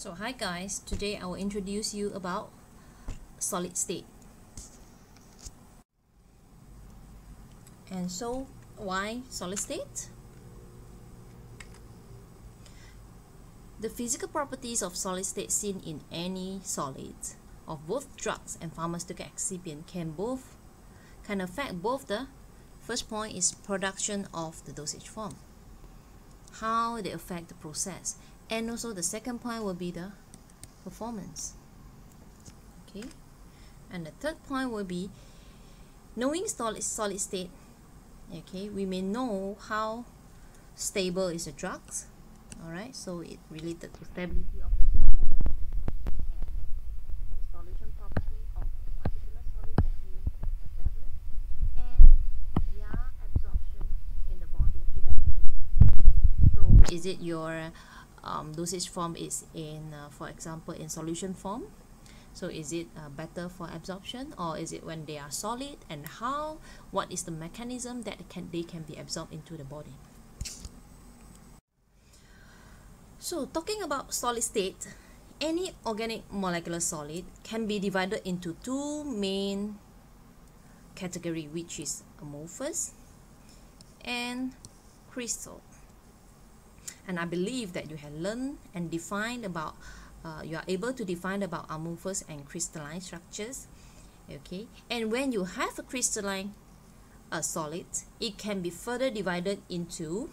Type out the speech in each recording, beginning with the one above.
So hi guys, today I will introduce you about solid state. And so why solid state? The physical properties of solid state seen in any solids of both drugs and pharmaceutical excipient can affect both. The first point is production of the dosage form, how they affect the process, and also the second point will be the performance. Okay, and the third point will be knowing solid state. Okay, we may know how stable is a drug. All right, so it related to stability of the solid and the solution property of a particular solid that we have developed, and their absorption in the body eventually. So is it your dosage form is in for example in solution form, so is it better for absorption, or is it when they are solid, and what is the mechanism that they can be absorbed into the body. So talking about solid state, any organic molecular solid can be divided into two main categories, which is amorphous and crystal. And I believe that you have learned and defined about you are able to define about amorphous and crystalline structures. Okay, and when you have a crystalline solid, it can be further divided into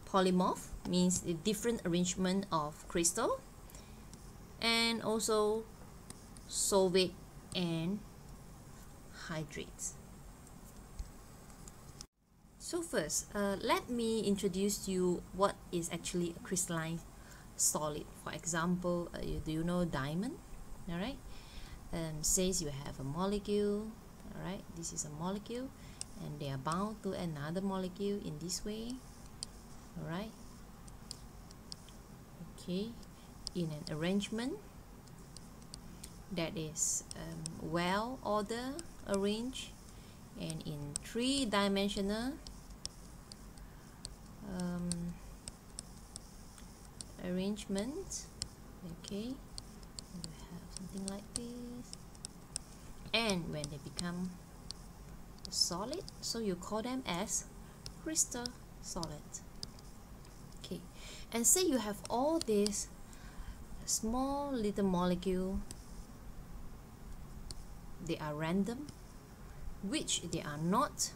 polymorph, means a different arrangement of crystal, and also solvate and hydrates. So first, let me introduce you what is actually a crystalline solid. For example, do you know diamond? All right, says you have a molecule. All right, this is a molecule, and they are bound to another molecule in this way. All right. Okay, in an arrangement that is well ordered, arranged, and in three-dimensional arrangement. Okay, you have something like this, and when they become solid, so you call them as crystal solid. Okay, and say you have all these small little molecule, they are random, which they are not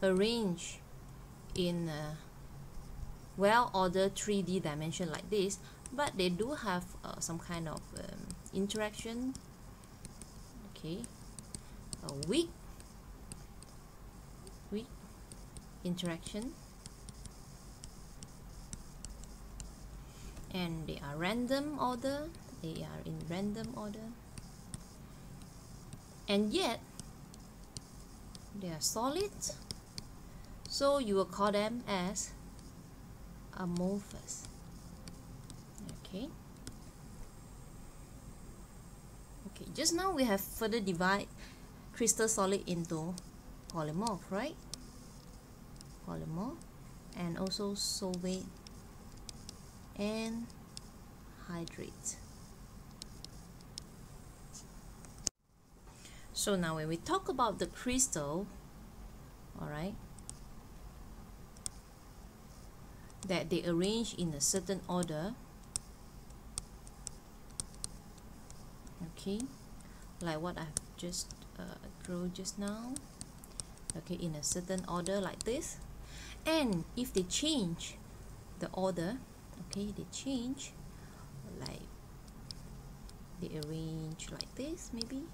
arranged in a well-ordered 3D dimension like this, but they do have some kind of interaction. Okay, a weak interaction, and they are random order. They are in random order, and yet they are solid, so you will call them as amorphous. Okay, just now we have further divide crystal solid into polymorph, right? Polymorph, and also solvate and hydrate. So now when we talk about the crystal, all right, that they arrange in a certain order. Okay, like what I've just drew just now. Okay, in a certain order like this, and if they change the order, okay, they change, like they arrange like this, maybe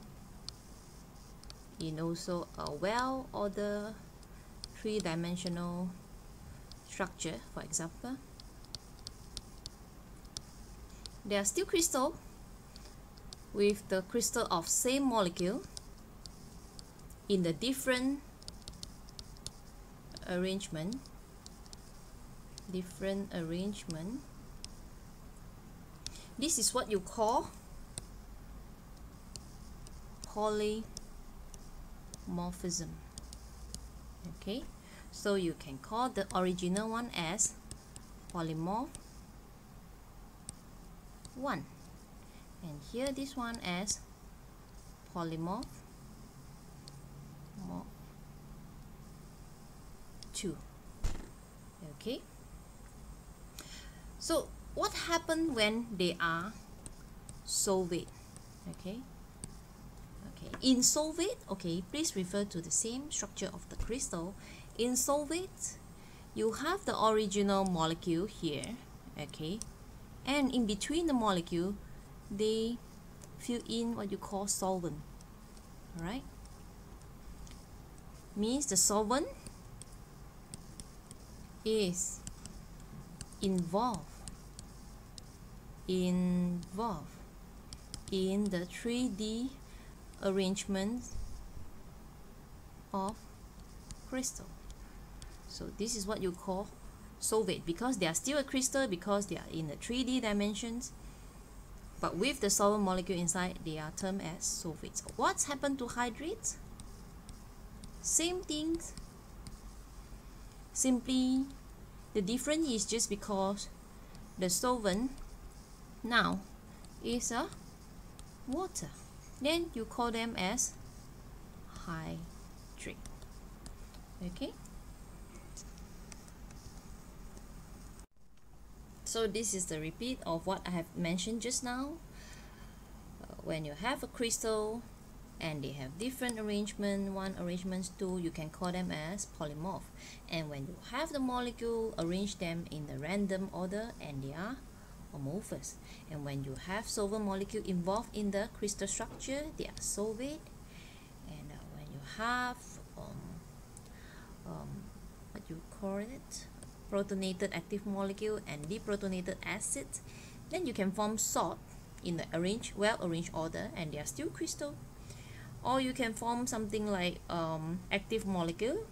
in also a well-ordered three-dimensional structure, for example, they are still crystal with the crystal of same molecule in the different arrangement. This is what you call polymorphism. Okay, so you can call the original one as polymorph, 1, and here this one as polymorph 2. Okay, so what happened when they are solvate? Okay, in solvate, okay, please refer to the same structure of the crystal. In solvate, you have the original molecule here, okay, and in between the molecule they fill in what you call solvent. All right, means the solvent is involved in the 3D arrangement of crystal. So this is what you call solvate, because they are still a crystal, because they are in the 3D dimensions, but with the solvent molecule inside, they are termed as solvates. What's happened to hydrates? Same things, simply the difference is just because the solvent now is a water, then you call them as hydrate. Okay, so this is the repeat of what I have mentioned just now. When you have a crystal and they have different arrangement, 1, arrangements 2, you can call them as polymorph. And when you have the molecule, arrange them in the random order, and they are amorphous. And when you have solvent molecule involved in the crystal structure, they are solvate. And when you have what you call it, protonated active molecule and deprotonated acid, then you can form salt in the well-arranged order, and they are still crystal. Or you can form something like active molecule,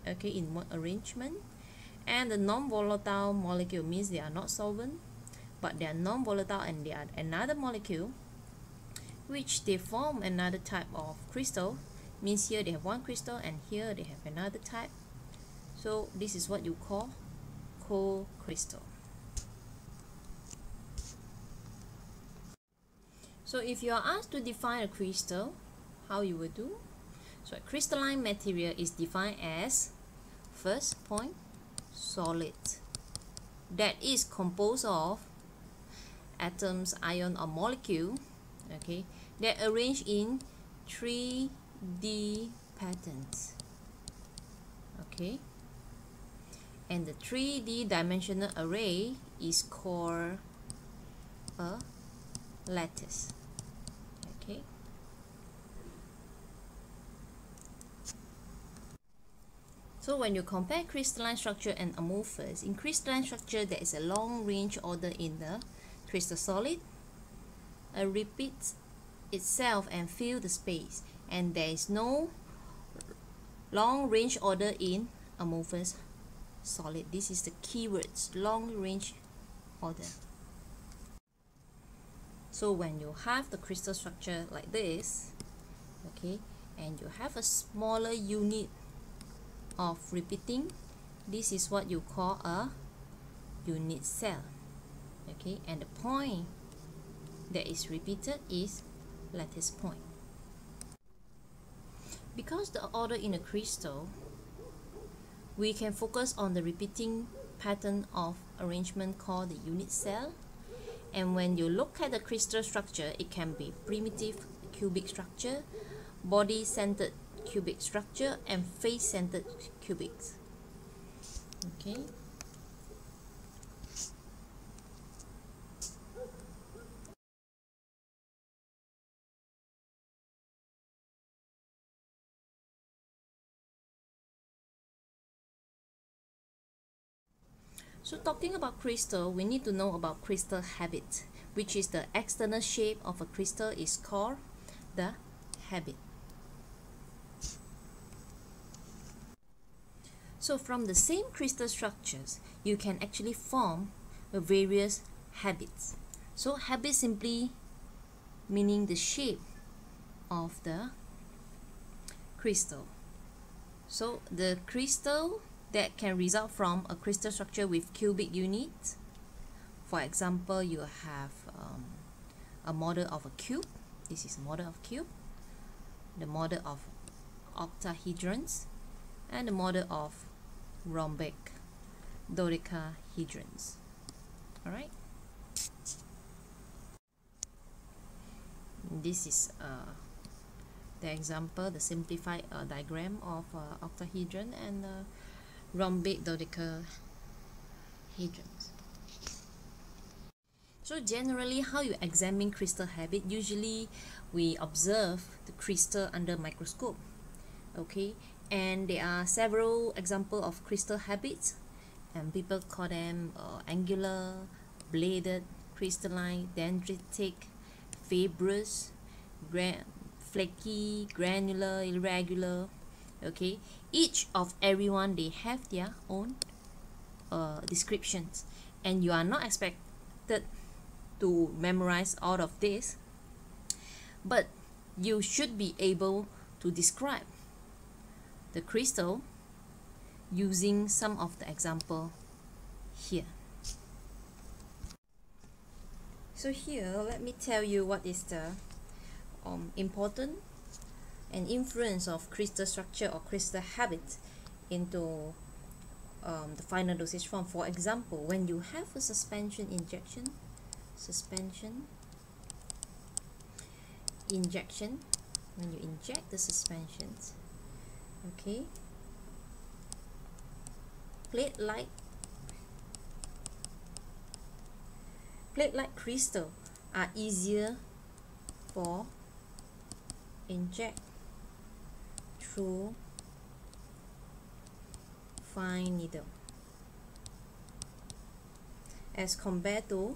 okay, in one arrangement, and the non-volatile molecule means they are not solvent, but they are non-volatile and they are another molecule, which they form another type of crystal, means here they have one crystal and here they have another type. So this is what you call co-crystal. So if you are asked to define a crystal, how you will do? So a crystalline material is defined as, first point, solid, that is composed of atoms, ion or molecule, okay, that arrange in 3D patterns, okay, and the 3D dimensional array is called a lattice. Okay, so when you compare crystalline structure and amorphous, in crystalline structure there is a long range order in the crystal solid, repeats itself and fill the space, and there is no long range order in amorphous solid. This is the keywords, long range order. So when you have the crystal structure like this, okay, and you have a smaller unit of repeating, this is what you call a unit cell, okay, and the point that is repeated is lattice point. Because the order in a crystal, we can focus on the repeating pattern of arrangement called the unit cell. And when you look at the crystal structure, it can be primitive cubic structure, body-centered cubic structure, and face-centered cubics. Okay. So talking about crystal, we need to know about crystal habit, which is the external shape of a crystal is called the habit. So from the same crystal structures, you can actually form various habits. So habit simply meaning the shape of the crystal. So the crystal that can result from a crystal structure with cubic units For example, you have a model of a cube. This is a model of cube, the model of octahedrons, and the model of rhombic dodecahedrons. Alright, this is the example, the simplified diagram of octahedron and rhombic dodecahedrons. So generally, how you examine crystal habit? Usually we observe the crystal under microscope, okay, and there are several examples of crystal habits, and people call them angular, bladed, crystalline, dendritic, fibrous, flaky, granular, irregular. Okay, each of everyone, they have their own descriptions, and you are not expected to memorize all of this, but you should be able to describe the crystal using some of the example here. So here, let me tell you what is the important and influence of crystal structure or crystal habit into the final dosage form. For example, when you have a suspension injection, when you inject the suspensions, okay, plate-like crystal are easier for inject through fine needle as compared to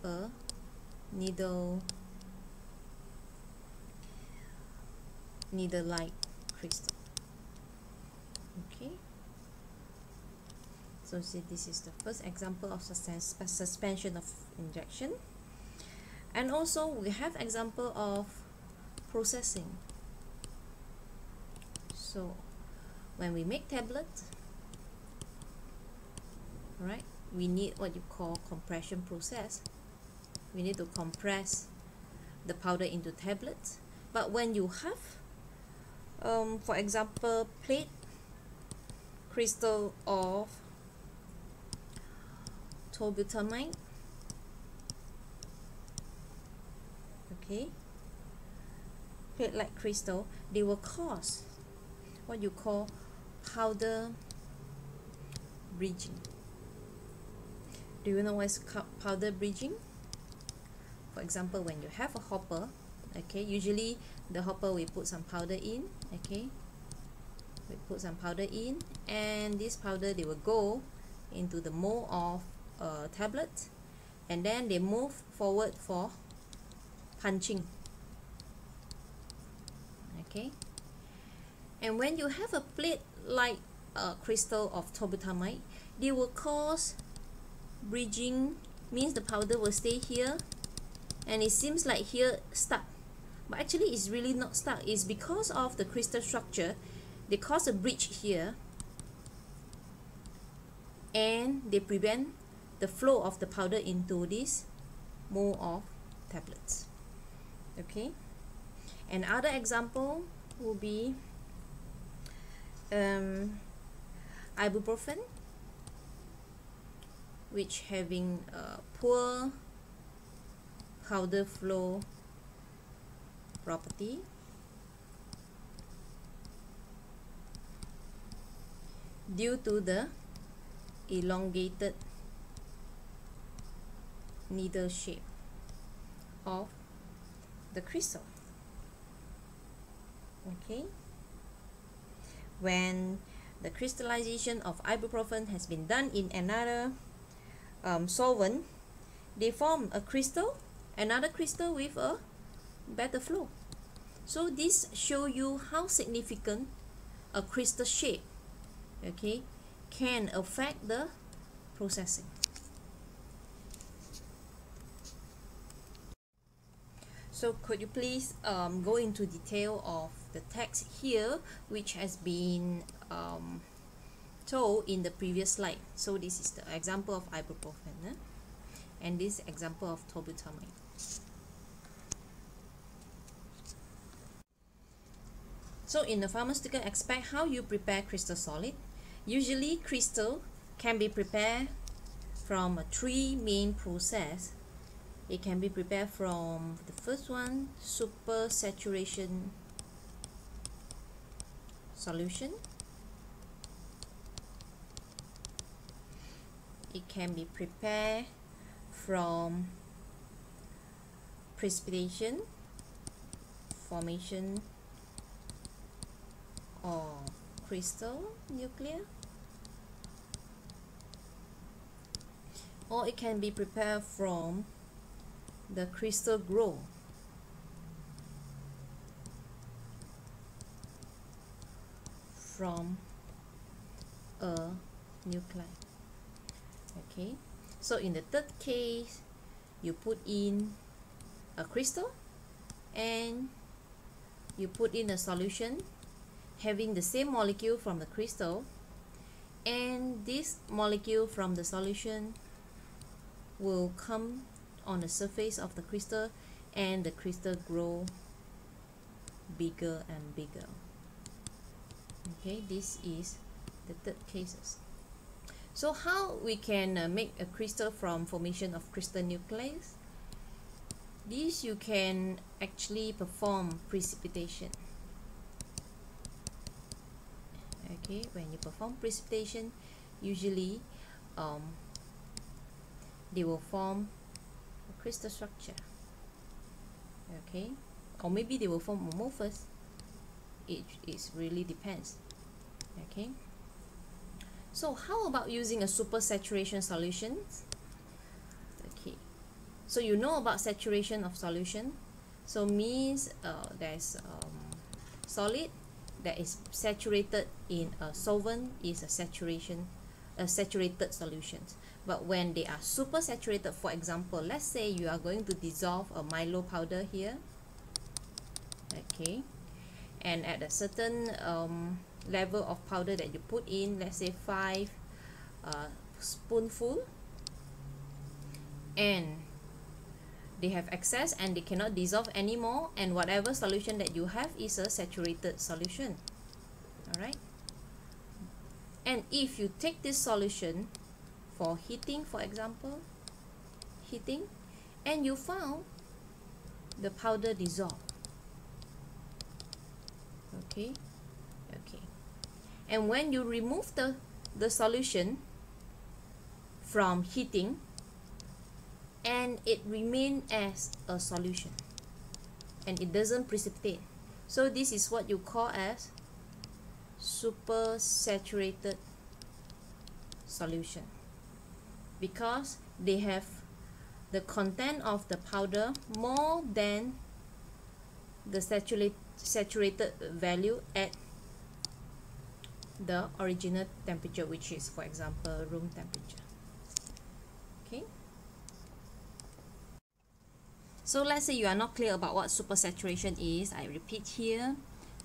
a needle-like crystal. Okay, so see, this is the first example of suspension of injection. And also we have example of processing. So when we make tablets, right, we need what you call compression process. We need to compress the powder into tablets. But when you have for example, plate crystal of tolbutamide, okay, plate-like crystal, they will cause what you call powder bridging. Do you know what is powder bridging? For example, when you have a hopper, okay, usually the hopper we put some powder in, okay, we put some powder in, and this powder, they will go into the mold of a tablet, and then they move forward for punching, okay. And when you have a plate like crystal of tolbutamide, they will cause bridging, means the powder will stay here and it seems like here stuck, but actually it's really not stuck. It's because of the crystal structure, they cause a bridge here and they prevent the flow of the powder into this mold of tablets. Okay, and other example will be ibuprofen, which having poor powder flow property, due to the elongated needle shape of the crystal. Okay, when the crystallization of ibuprofen has been done in another solvent, they form a crystal, another crystal with a better flow. So this show you how significant a crystal shape, okay, can affect the processing. So could you please go into detail of the text here, which has been told in the previous slide. So this is the example of ibuprofen, and this example of tobutamide. So in the pharmaceutical aspect, how you prepare crystal solid? Usually crystal can be prepared from three main process. It can be prepared from the first one, super saturation solution. It can be prepared from precipitation, formation or crystal nuclear, or it can be prepared from the crystal grow from a nuclei. Okay, so in the third case, you put in a crystal and you put in a solution having the same molecule from the crystal, and this molecule from the solution will come on the surface of the crystal, and the crystal grow bigger and bigger. Okay, this is the third cases. So how we can make a crystal from formation of crystal nucleus? This you can actually perform precipitation. Okay, when you perform precipitation, usually they will form a crystal structure. Okay, or maybe they will form amorphous. It really depends. Okay, so how about using a super saturation solution? Okay, so you know about saturation of solution. So means there's solid that is saturated in a solvent is a saturated solution. But when they are super saturated, for example, let's say you are going to dissolve a Milo powder here, okay, and at a certain level of powder that you put in, let's say 5 spoonful, and they have excess and they cannot dissolve anymore, and whatever solution that you have is a saturated solution. Alright, and if you take this solution for heating, for example, heating, and you found the powder dissolved, okay, and when you remove the solution from heating, and it remains as a solution and it doesn't precipitate, so this is what you call as super saturated solution, because they have the content of the powder more than the saturated value at the original temperature, which is, for example, room temperature. Okay, so let's say you are not clear about what supersaturation is. I repeat here.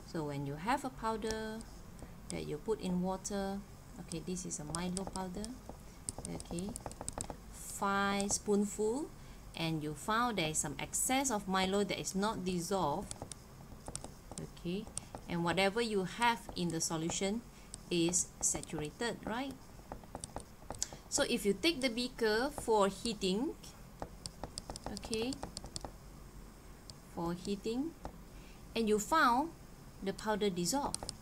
So when you have a powder that you put in water, okay, this is a Milo powder, okay, 5 spoonful, and you found there is some excess of Milo that is not dissolved, okay, and whatever you have in the solution is saturated, right? So if you take the beaker for heating, okay, for heating, and you found the powder dissolved,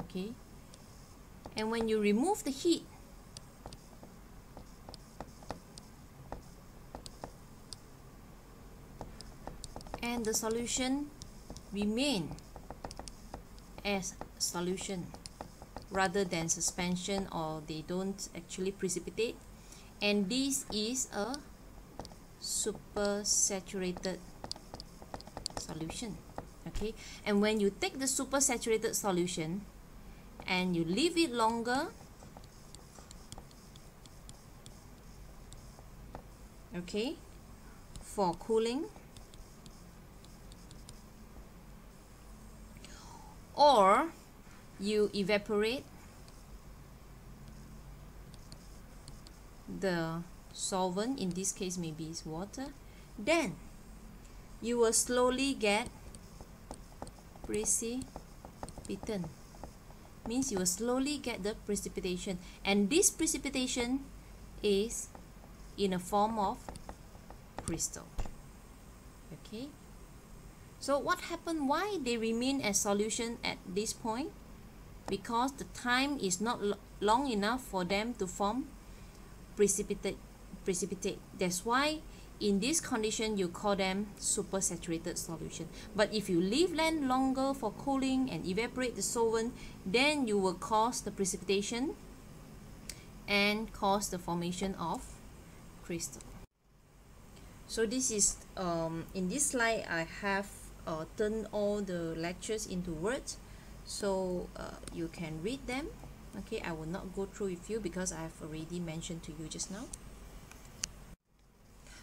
okay, and when you remove the heat, and the solution remain as solution rather than suspension, or they don't actually precipitate, and this is a supersaturated solution. Okay, and when you take the supersaturated solution and you leave it longer, okay, for cooling, or you evaporate the solvent, in this case maybe it's water, then you will slowly get precipitant. Means you will slowly get the precipitation, and this precipitation is in a form of crystal. Okay, so what happened, why they remain as solution at this point? Because the time is not long enough for them to form precipitate. That's why in this condition you call them supersaturated solution. But if you leave them longer for cooling and evaporate the solvent, then you will cause the precipitation and cause the formation of crystal. So this is in this slide I have turned all the lectures into words, so you can read them. Okay, I will not go through with you because I have already mentioned to you just now.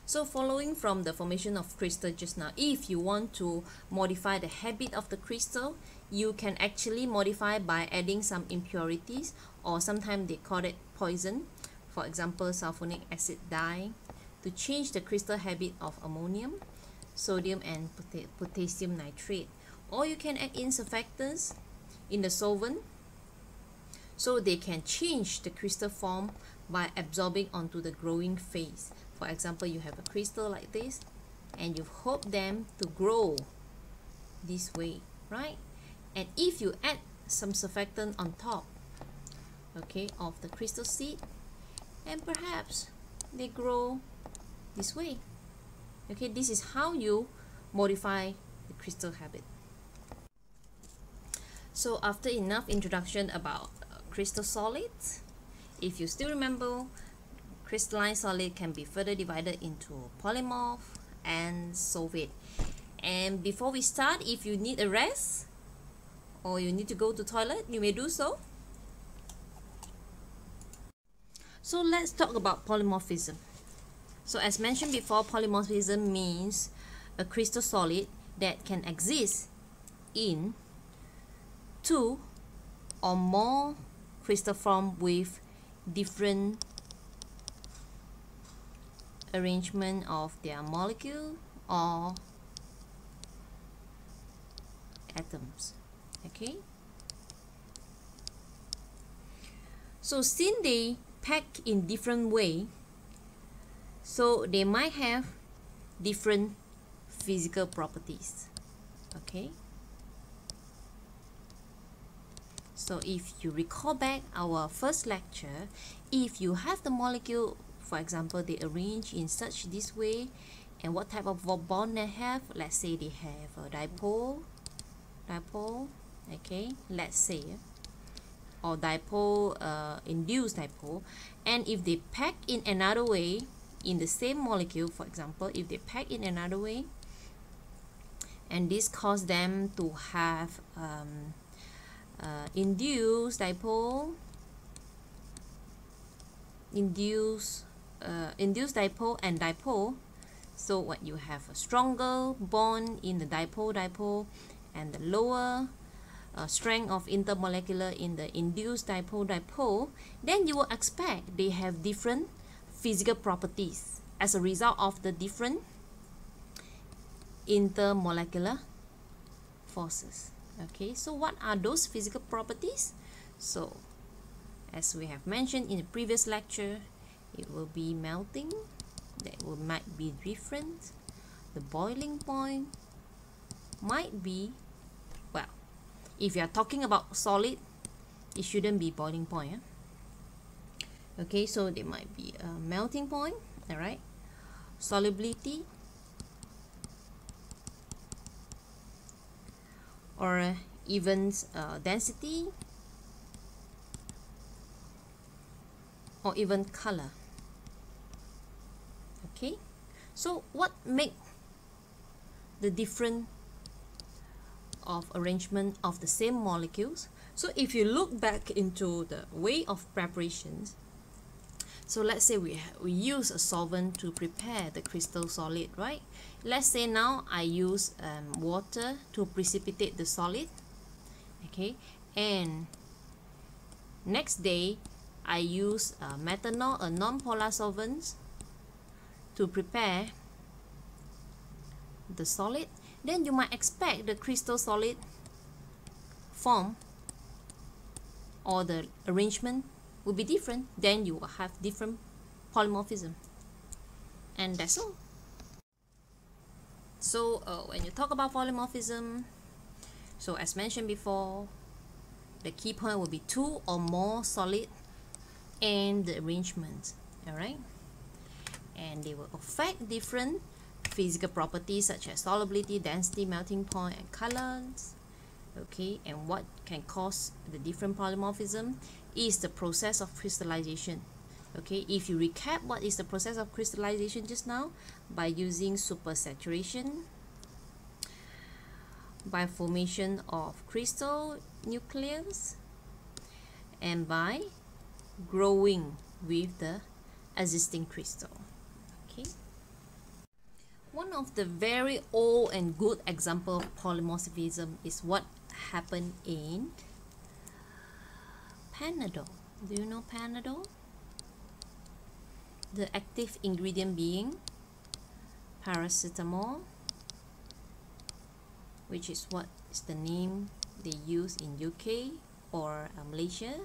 So following from the formation of crystal just now, if you want to modify the habit of the crystal, you can actually modify by adding some impurities, or sometimes they call it poison, for example sulfonic acid dye, to change the crystal habit of ammonium, sodium and potassium nitrate. Or you can add in surfactants in the solvent, so they can change the crystal form by absorbing onto the growing phase. For example, you have a crystal like this and you hope them to grow this way, right? And if you add some surfactant on top, okay, of the crystal seed, and perhaps they grow this way. Okay, this is how you modify the crystal habit. So after enough introduction about crystal solids, if you still remember, crystalline solid can be further divided into polymorph and solvate. And before we start, if you need a rest or you need to go to toilet, you may do so. So let's talk about polymorphism. So as mentioned before, polymorphism means a crystal solid that can exist in two or more crystal form with different arrangement of their molecule or atoms. Okay, so since they pack in different way, so they might have different physical properties. Okay, so if you recall back our first lecture, if you have the molecule, for example, they arrange in such this way, and what type of bond they have, let's say they have a dipole, okay, let's say, or dipole, induced dipole, and if they pack in another way in the same molecule, for example, if they pack in another way, and this cause them to have induced dipole, induced dipole and dipole. So what you have a stronger bond in the dipole and the lower strength of intermolecular in the induced dipole, then you will expect they have different physical properties as a result of the different intermolecular forces. Okay, so what are those physical properties? So as we have mentioned in the previous lecture, it will be melting, might be different. The boiling point might be, well, if you are talking about solid, it shouldn't be boiling point. Okay, so there might be a melting point, all right, solubility, or even density, or even color. Okay, so what make the different of arrangement of the same molecules? So if you look back into the way of preparations, so let's say we use a solvent to prepare the crystal solid, right? Let's say now I use water to precipitate the solid, okay, And next day, I use methanol, a non-polar solvent, to prepare the solid. Then you might expect the crystal solid form or the arrangement will be different. Then you will have different polymorphism, and that's all. So when you talk about polymorphism, so as mentioned before, the key point will be two or more solid and the arrangement, all right? And they will affect different physical properties such as solubility, density, melting point, and colors. Okay, and what can cause the different polymorphism is the process of crystallization. Okay, if you recap what is the process of crystallization just now, by using supersaturation, by formation of crystal nucleus, and by growing with the existing crystal. Okay. One of the very old and good example of polymorphism is what happened in Panadol. Do you know Panadol? The active ingredient being paracetamol, which is what is the name they use in UK or Malaysia,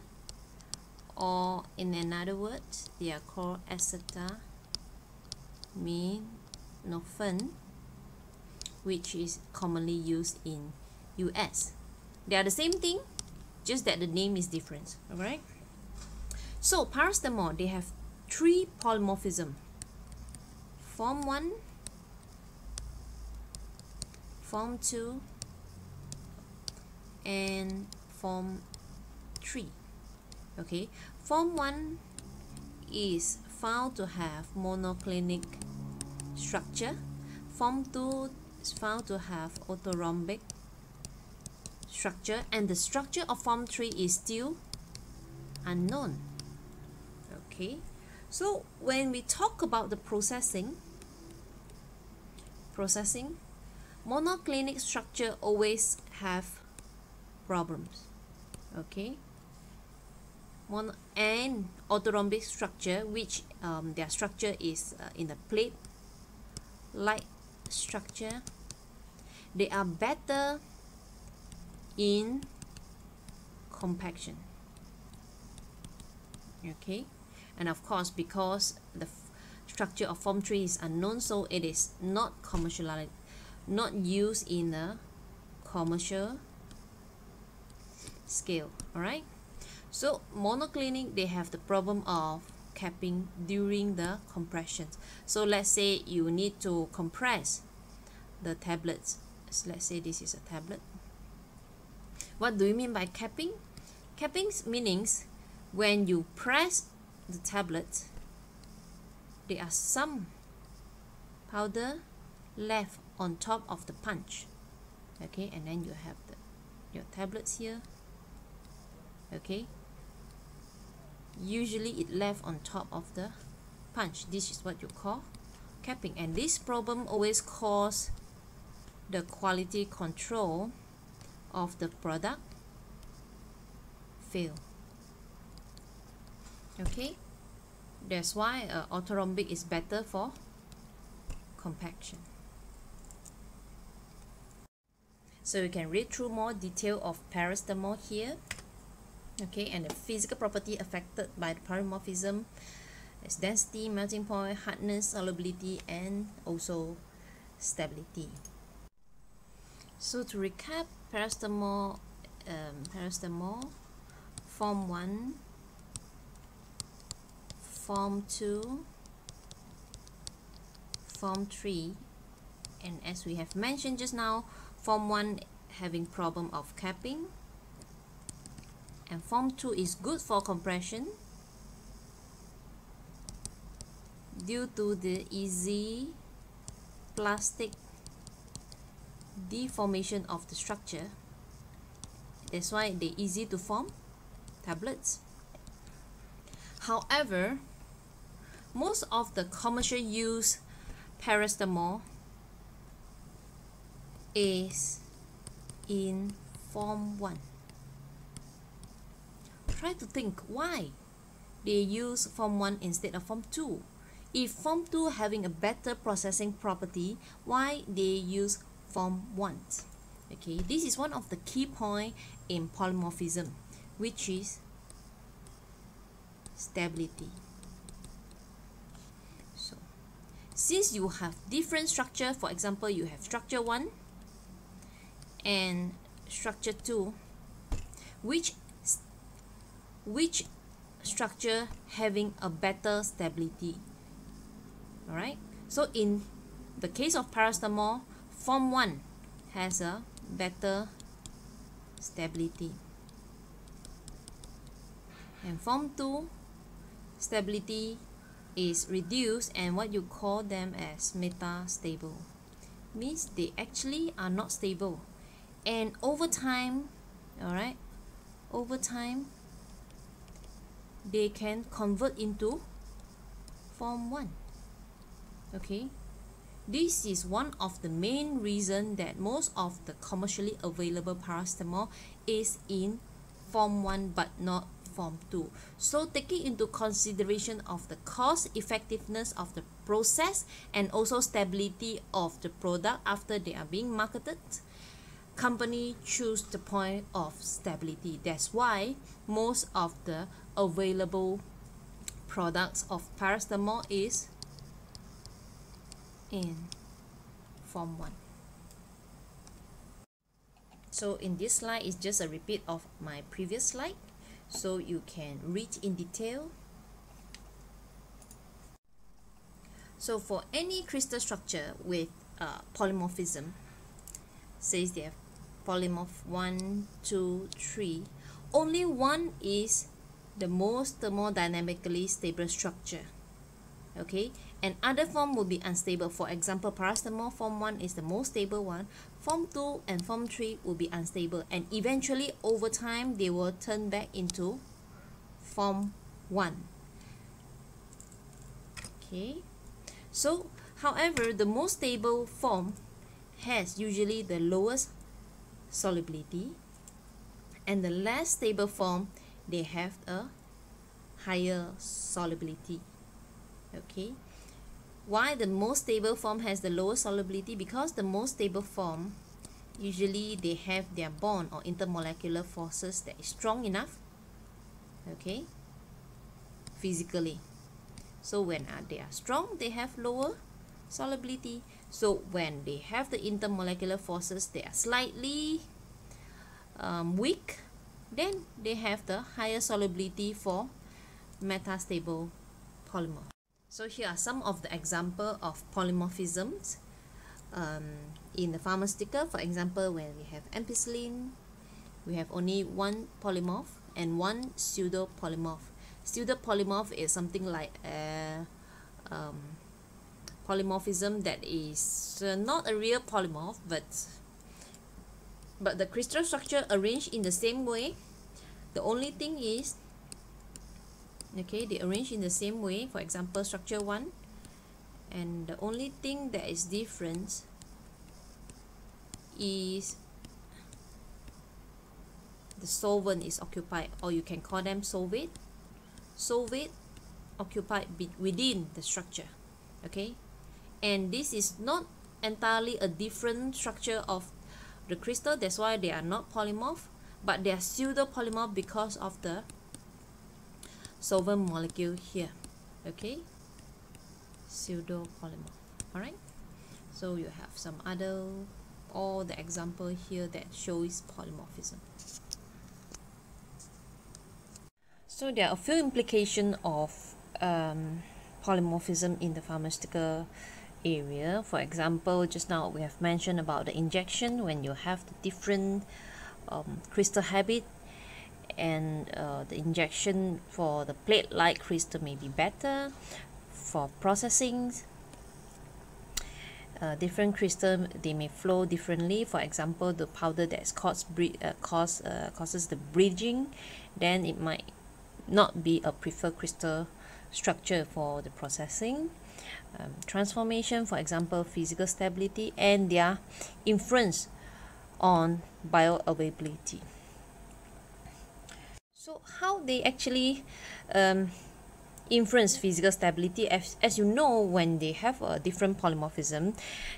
or in another words, they are called acetaminophen, which is commonly used in US. They are the same thing, just that the name is different. Alright. So paracetamol, they have three polymorphism: form 1, form 2, and form 3. Okay, form 1 is found to have monoclinic structure. Form 2 is found to have orthorhombic structure, and the structure of form 3 is still unknown. Okay, so when we talk about the processing, monoclinic structure always have problems. Okay, and orthorhombic structure, which their structure is in a plate-like structure, they are better in compaction. Okay, and of course, because the structure of form 3 is unknown, so it is not commercialized, not used in a commercial scale. All right. So monoclinic, they have the problem of capping during the compression. So let's say you need to compress the tablets. So let's say this is a tablet. What do you mean by capping? Capping means when you press the tablet, there are some powder left on top of the punch. Okay, and then you have your tablets here. Okay, usually it left on top of the punch. This is what you call capping, and this problem always cause the quality control of the product fail. Okay, that's why orthorhombic is better for compaction. So you can read through more detail of paracetamol here. Okay, and the physical property affected by the polymorphism is density, melting point, hardness, solubility, and also stability. So to recap, paracetamol, form 1, form 2, form 3, and as we have mentioned just now, form 1 having problem of capping, and form 2 is good for compression due to the easy plastic deformation of the structure. That's why they're easy to form tablets. However, most of the commercial use paracetamol is in form 1. try to think why they use form 1 instead of form 2. If form 2 having a better processing property, why they use form 1? Okay, this is one of the key point in polymorphism, which is stability. So since you have different structure, for example, you have structure 1 and structure 2, which structure having a better stability? Alright, so in the case of paracetamol, form 1 has a better stability, and form 2 stability is reduced, and what you call them as metastable, means they actually are not stable, and over time, alright, over time they can convert into form 1. Okay, this is one of the main reasons that most of the commercially available paracetamol is in form 1 but not form 2. So taking into consideration of the cost effectiveness of the process and also stability of the product after they are being marketed, company choose the point of stability. That's why most of the available products of paracetamol is in form 1. So in this slide is just a repeat of my previous slide, so you can read in detail. So for any crystal structure with polymorphism, says they have polymorph 1, 2, 3, only one is the most thermodynamically stable structure. Okay, and other form will be unstable. For example, paracetamol form 1 is the most stable one, form 2 and form 3 will be unstable, and eventually over time they will turn back into form 1. Okay, so however, the most stable form has usually the lowest solubility, and the less stable form, they have a higher solubility. Okay, why the most stable form has the lowest solubility? Because the most stable form, usually they have their bond or intermolecular forces that is strong enough, okay, physically. So when they are strong, they have lower solubility. So when they have the intermolecular forces, they are slightly weak, then they have the higher solubility for metastable polymer. So here are some of the example of polymorphisms in the pharmaceutical. For example, when we have ampicillin, we have only one polymorph and one pseudo polymorph. Pseudo polymorph is something like a polymorphism that is not a real polymorph, but the crystal structure arranged in the same way. The only thing is, okay, they arrange in the same way, for example structure 1, and the only thing that is different is the solvent is occupied, or you can call them solvate occupied within the structure. Okay, and this is not entirely a different structure of the crystal, that's why they are not polymorph, but they are pseudo polymorph because of the solvent molecule here. Okay, pseudo polymorph. All right, so you have some other, all the example here that shows polymorphism. So there are a few implications of polymorphism in the pharmaceutical area. For example, just now we have mentioned about the injection. When you have the different crystal habit, and the injection for the plate-like crystal may be better. For processing, different crystal, they may flow differently. For example, the powder that causes the bridging, then it might not be a preferred crystal structure for the processing. Transformation, for example, physical stability, and their influence on bioavailability. So how they actually influence physical stability, as you know, when they have a different polymorphism,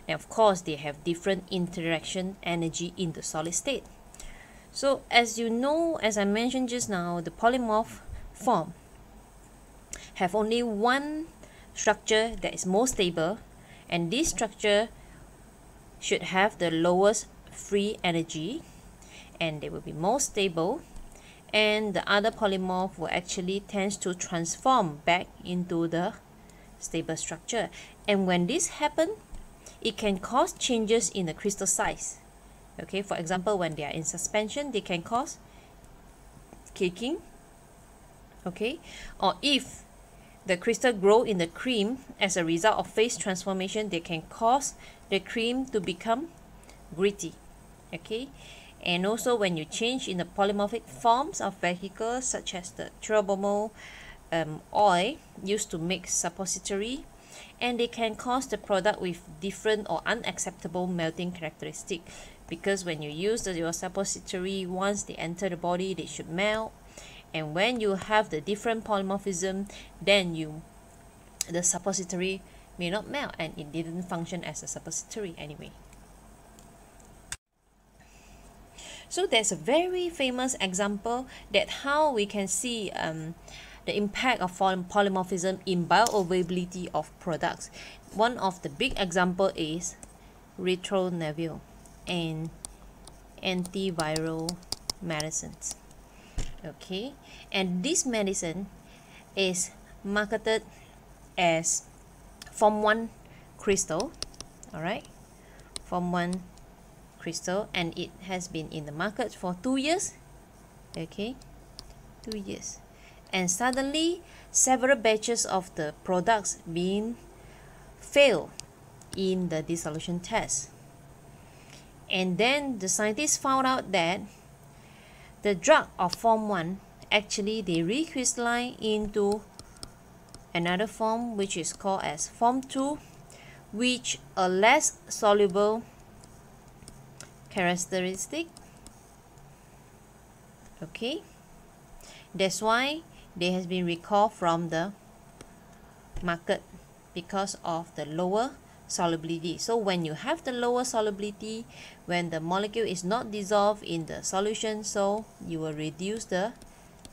and of course they have different interaction energy in the solid state. So as you know, as I mentioned just now, the polymorph form have only one structure that is most stable, and this structure should have the lowest free energy, and they will be most stable, and the other polymorph will actually tend to transform back into the stable structure. And when this happens, it can cause changes in the crystal size. Okay, for example, when they are in suspension, they can cause caking. Okay, or if the crystal grow in the cream as a result of phase transformation, they can cause the cream to become gritty. Okay, and also when you change in the polymorphic forms of vehicles such as the turbomo oil used to make suppository, and they can cause the product with different or unacceptable melting characteristic, because when you use your suppository, once they enter the body, they should melt, and when you have the different polymorphism, then the suppository may not melt, and it didn't function as a suppository anyway. So there's a very famous example that how we can see the impact of polymorphism in bioavailability of products. One of the big example is ritonavir and antiviral medicines. Okay, and this medicine is marketed as Form 1 crystal, all right, Form 1 crystal, and it has been in the market for 2 years. Okay, 2 years, and suddenly several batches of the products being failed in the dissolution test, and then the scientists found out that the drug of Form 1 actually they recrystalline into another form which is called as Form 2, which a less soluble characteristic. Okay, that's why they has been recalled from the market because of the lower solubility. So when you have the lower solubility, when the molecule is not dissolved in the solution, so you will reduce the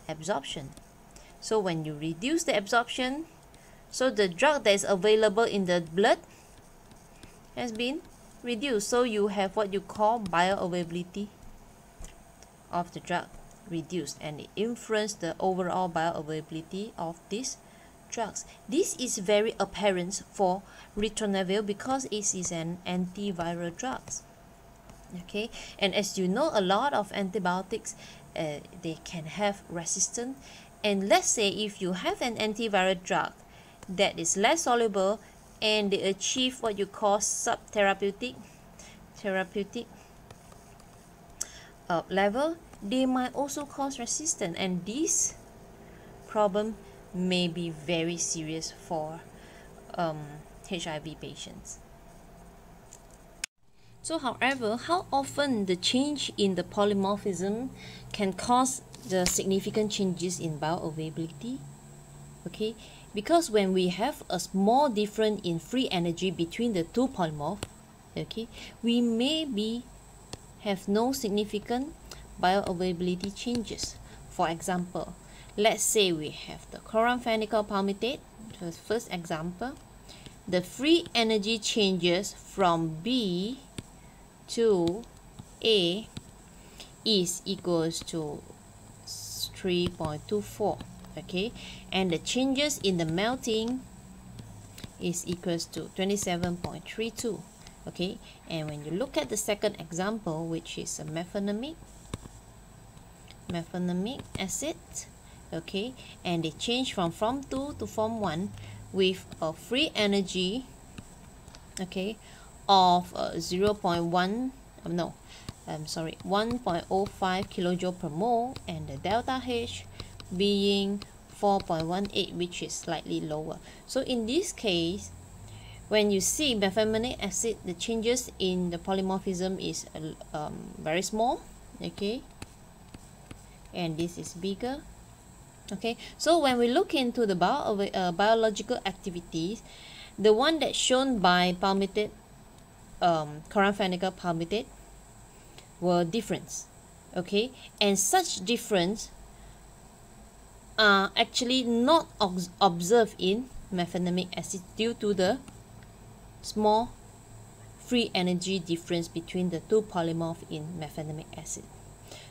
absorption. So when you reduce the absorption, so the drug that is available in the blood has been reduced. So you have what you call bioavailability of the drug reduced, and it influenced the overall bioavailability of these drugs. This is very apparent for ritonavir because it is an antiviral drug. Okay, and as you know, a lot of antibiotics they can have resistance, and let's say if you have an antiviral drug that is less soluble and they achieve what you call subtherapeutic level, they might also cause resistance, and this problem may be very serious for HIV patients. So however, how often the change in the polymorphism can cause the significant changes in bioavailability? Okay, because when we have a small difference in free energy between the two polymorph, okay, we may have no significant bioavailability changes. For example, let's say we have the chloramphenicol palmitate, the first example. The free energy changes from B to A is equals to 3.24. Okay, and the changes in the melting is equals to 27.32. Okay, and when you look at the second example, which is a mefenamic acid, okay, and they change from Form 2 to Form 1 with a free energy, okay, of 1.05 kilojoule per mole, and the delta H being 4.18, which is slightly lower. So in this case, when you see mefenamic acid, the changes in the polymorphism is very small. Okay, and this is bigger. Okay, so when we look into the biological activities, the one that's shown by palmitate, chloramphenicol palmitate, were different. Okay, and such difference are actually not observed in mefenamic acid due to the small free energy difference between the two polymorphs in mefenamic acid.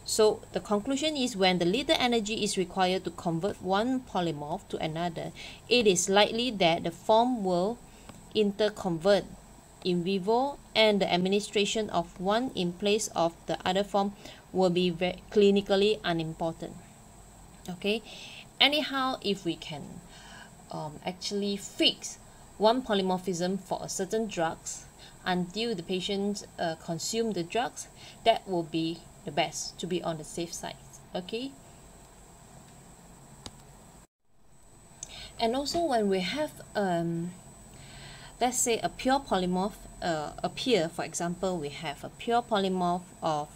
So the conclusion is, when the little energy is required to convert one polymorph to another, it is likely that the form will interconvert in vivo, and the administration of one in place of the other form will be clinically unimportant. Okay, anyhow, if we can actually fix one polymorphism for a certain drugs until the patient consume the drugs, that will be the best, to be on the safe side. Okay, and also when we have let's say a pure polymorph appear, for example, we have a pure polymorph of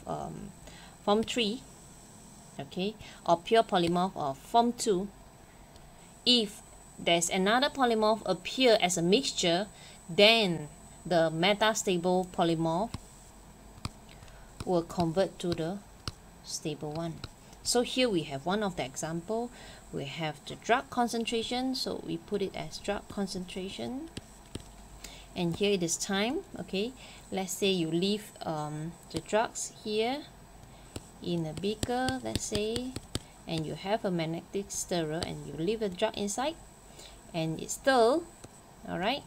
form 3, okay, or pure polymorph of form 2. If there's another polymorph appear as a mixture, then the metastable polymorph will convert to the stable one. So here we have one of the example. We have the drug concentration, so we put it as drug concentration, and here it is time. Okay, let's say you leave the drugs here in a beaker, let's say, and you have a magnetic stirrer, and you leave the drug inside, and it stir. All right,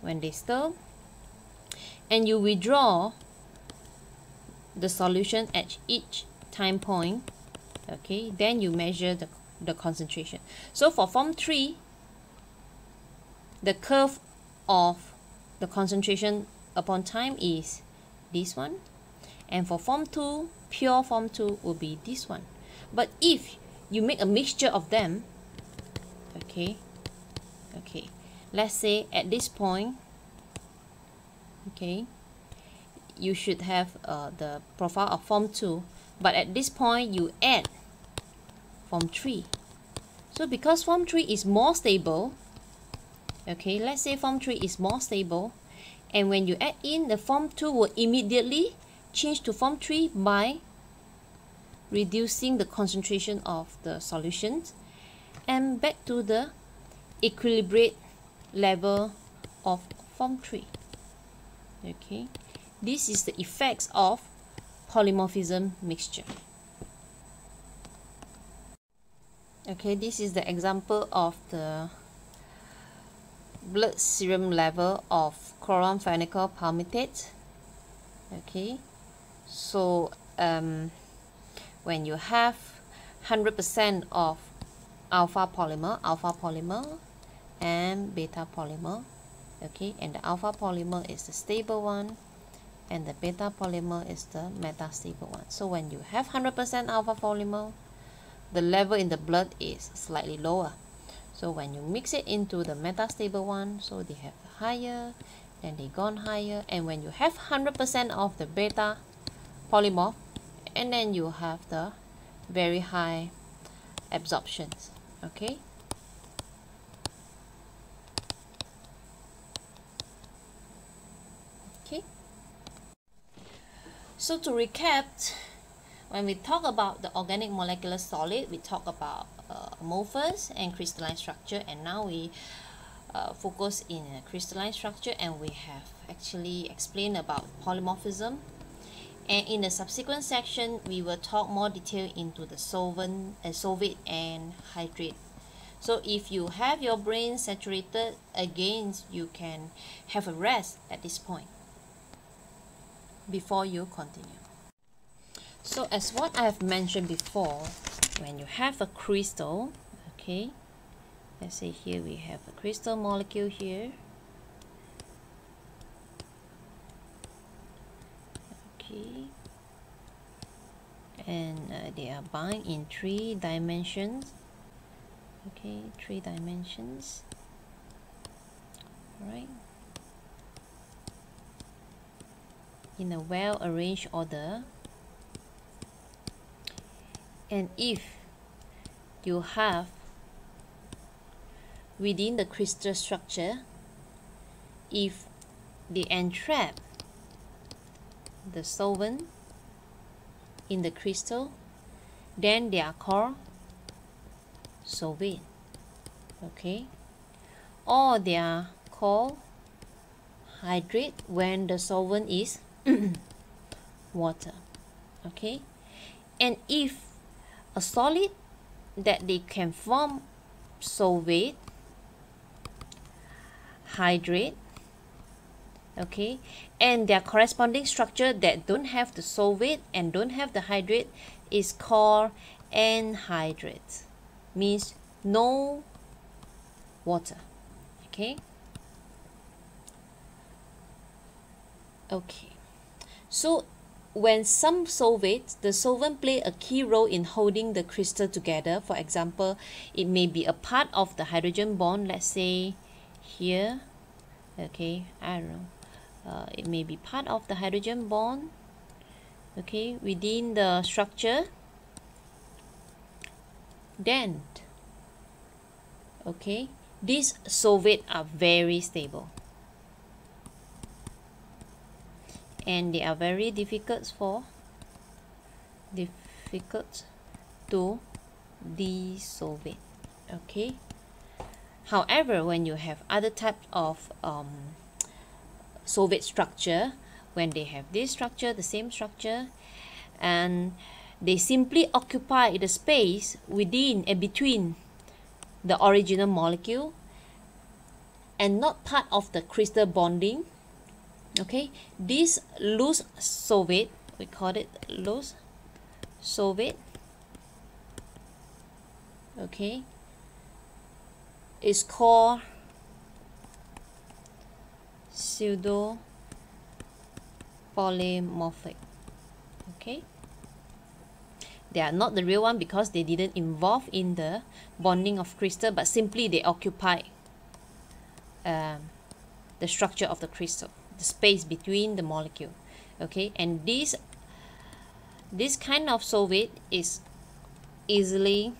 when they stir, and you withdraw the solution at each time point, okay, then you measure the concentration. So for form 3, the curve of the concentration upon time is this one, and for form 2, pure form 2, will be this one. But if you make a mixture of them, okay, let's say at this point, okay, you should have the profile of form 2, but at this point you add form 3. So because form 3 is more stable, okay, let's say form 3 is more stable, and when you add in, the form 2 will immediately change to form 3 by reducing the concentration of the solutions and back to the equilibrate level of form 3. Okay, this is the effects of polymorphism mixture. Okay, this is the example of the blood serum level of chloramphenicol palmitate. Okay, so when you have 100% of alpha polymer and beta polymer, okay, and the alpha polymer is the stable one and the beta polymer is the metastable one. So when you have 100% alpha polymer, the level in the blood is slightly lower. So when you mix it into the metastable one, so they have higher, then they gone higher, and when you have 100% of the beta polymorph, and then you have the very high absorptions. Okay, so to recap, when we talk about the organic molecular solid, we talk about amorphous and crystalline structure, and now we focus in a crystalline structure, and we have actually explained about polymorphism. And in the subsequent section, we will talk more detail into the solvate and hydrate. So if you have your brain saturated, again, you can have a rest at this point before you continue. So as what I have mentioned before, when you have a crystal, okay, let's say here we have a crystal molecule here, okay, and they are bound in 3 dimensions, okay, 3 dimensions, all right, in a well arranged order. And if you have within the crystal structure, if they entrap the solvent in the crystal, then they are called solvate, okay, or they are called hydrate when the solvent is water, okay. And if a solid that they can form solvate, hydrate, okay, and their corresponding structure that don't have the solvate and don't have the hydrate is called anhydrate, means no water, okay. Okay, so when some solvates, the solvent play a key role in holding the crystal together. For example, it may be a part of the hydrogen bond, let's say here, okay, I don't know, it may be part of the hydrogen bond, okay, within the structure. Then, okay, these solvates are very stable and they are very difficult to desolvate, okay. However, when you have other types of solvate structure, when they have this structure, the same structure, and they simply occupy the space within and between the original molecule and not part of the crystal bonding, okay, this loose solvate, we call it loose solvate, okay, is called pseudo polymorphic, okay. They are not the real one because they didn't involve in the bonding of crystal, but simply they occupy the structure of the crystal, the space between the molecule, okay. And this kind of solvate is easily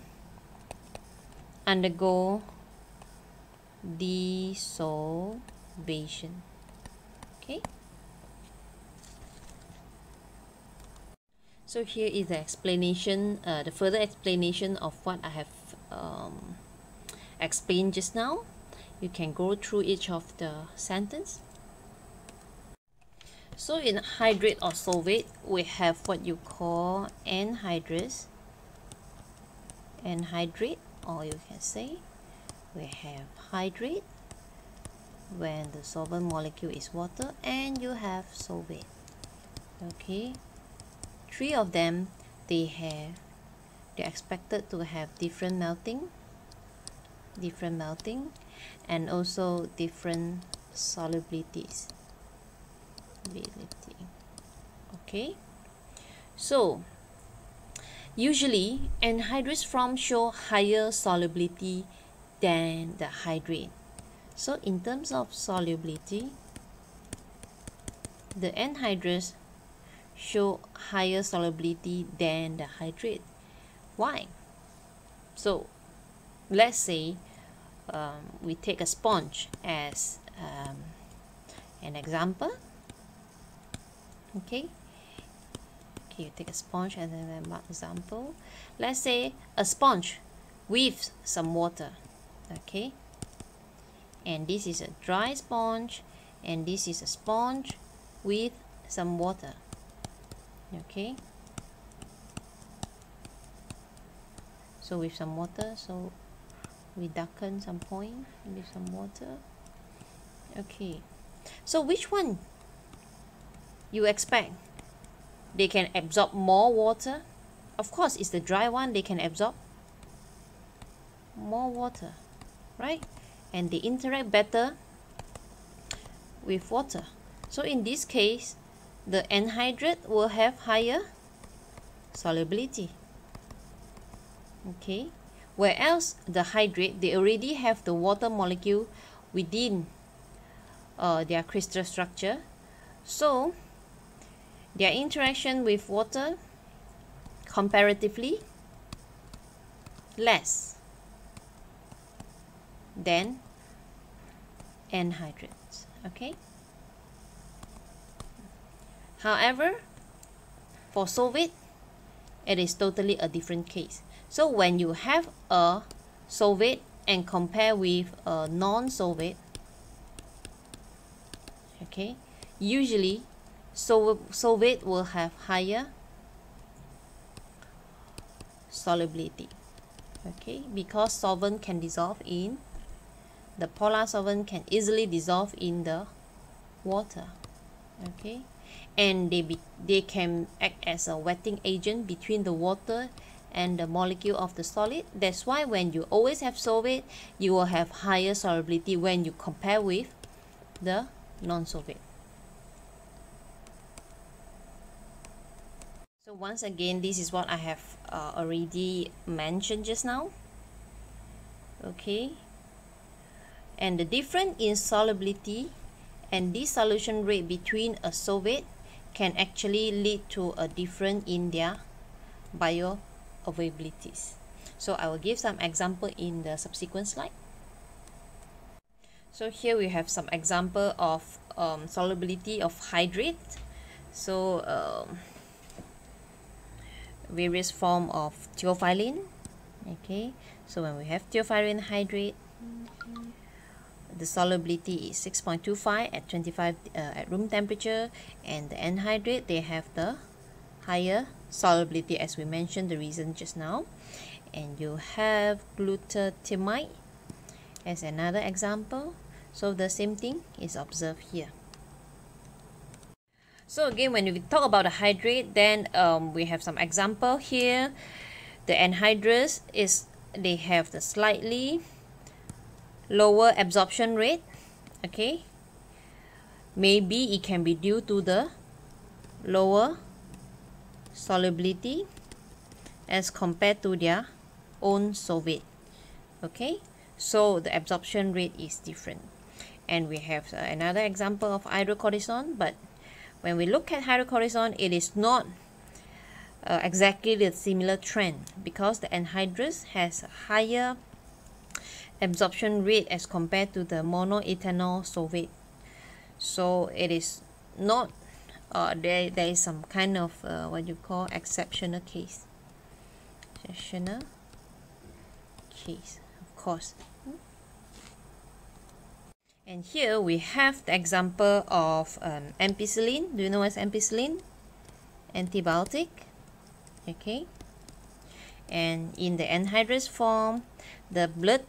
undergo desolvation, okay. So here is the explanation, the further explanation of what I have explained just now. You can go through each of the sentence. So in hydrate or solvate, we have what you call anhydrous, anhydrate, or you can say we have hydrate when the solvent molecule is water, and you have solvate, okay. Three of them, they're expected to have different melting, and also different solubilities, okay. So usually anhydrous forms show higher solubility than the hydrate. So in terms of solubility, the anhydrous show higher solubility than the hydrate. Why? So let's say we take a sponge as an example, okay. You take a sponge as an example. Let's say a sponge with some water, okay, and this is a dry sponge, and this is a sponge with some water, okay. So with some water, so we darken some point with some water, okay. So which one you expect they can absorb more water? Of course, it's the dry one. They can absorb more water, right? And they interact better with water. So in this case, the anhydrate will have higher solubility, okay. Whereas the hydrate, they already have the water molecule within their crystal structure, so their interaction with water comparatively less than anhydrates. Okay. However, for solvate, it is totally a different case. So when you have a solvate and compare with a non-solvate, okay, usually solvate will have higher solubility, okay, because solvent can dissolve in the polar solvent can easily dissolve in the water, okay, and they can act as a wetting agent between the water and the molecule of the solid. That's why when you always have solvate, you will have higher solubility when you compare with the non-solvate. So once again, this is what I have already mentioned just now, okay, and the difference in solubility and dissolution rate between a solvate can actually lead to a difference in their bioavailabilities. So I will give some example in the subsequent slide. So here we have some example of solubility of hydrate. So various form of theophylline, okay, so when we have theophylline hydrate, the solubility is 6.25 at 25 at room temperature, and the anhydrate, they have the higher solubility as we mentioned the reason just now. And you have glutathione as another example, so the same thing is observed here. So again, when we talk about the hydrate, then we have some example here. The anhydrous is, they have the slightly lower absorption rate, okay, maybe it can be due to the lower solubility as compared to their own solvate, okay, so the absorption rate is different. And we have another example of hydrocortisone, but when we look at hydrocortisone, it is not exactly the similar trend, because the anhydrous has a higher absorption rate as compared to the monoethanol solvate. So it is not there is some kind of what you call exceptional case. Exceptional case, of course. And here we have the example of ampicillin. Do you know what's ampicillin? Antibiotic, okay. And in the anhydrous form, the blood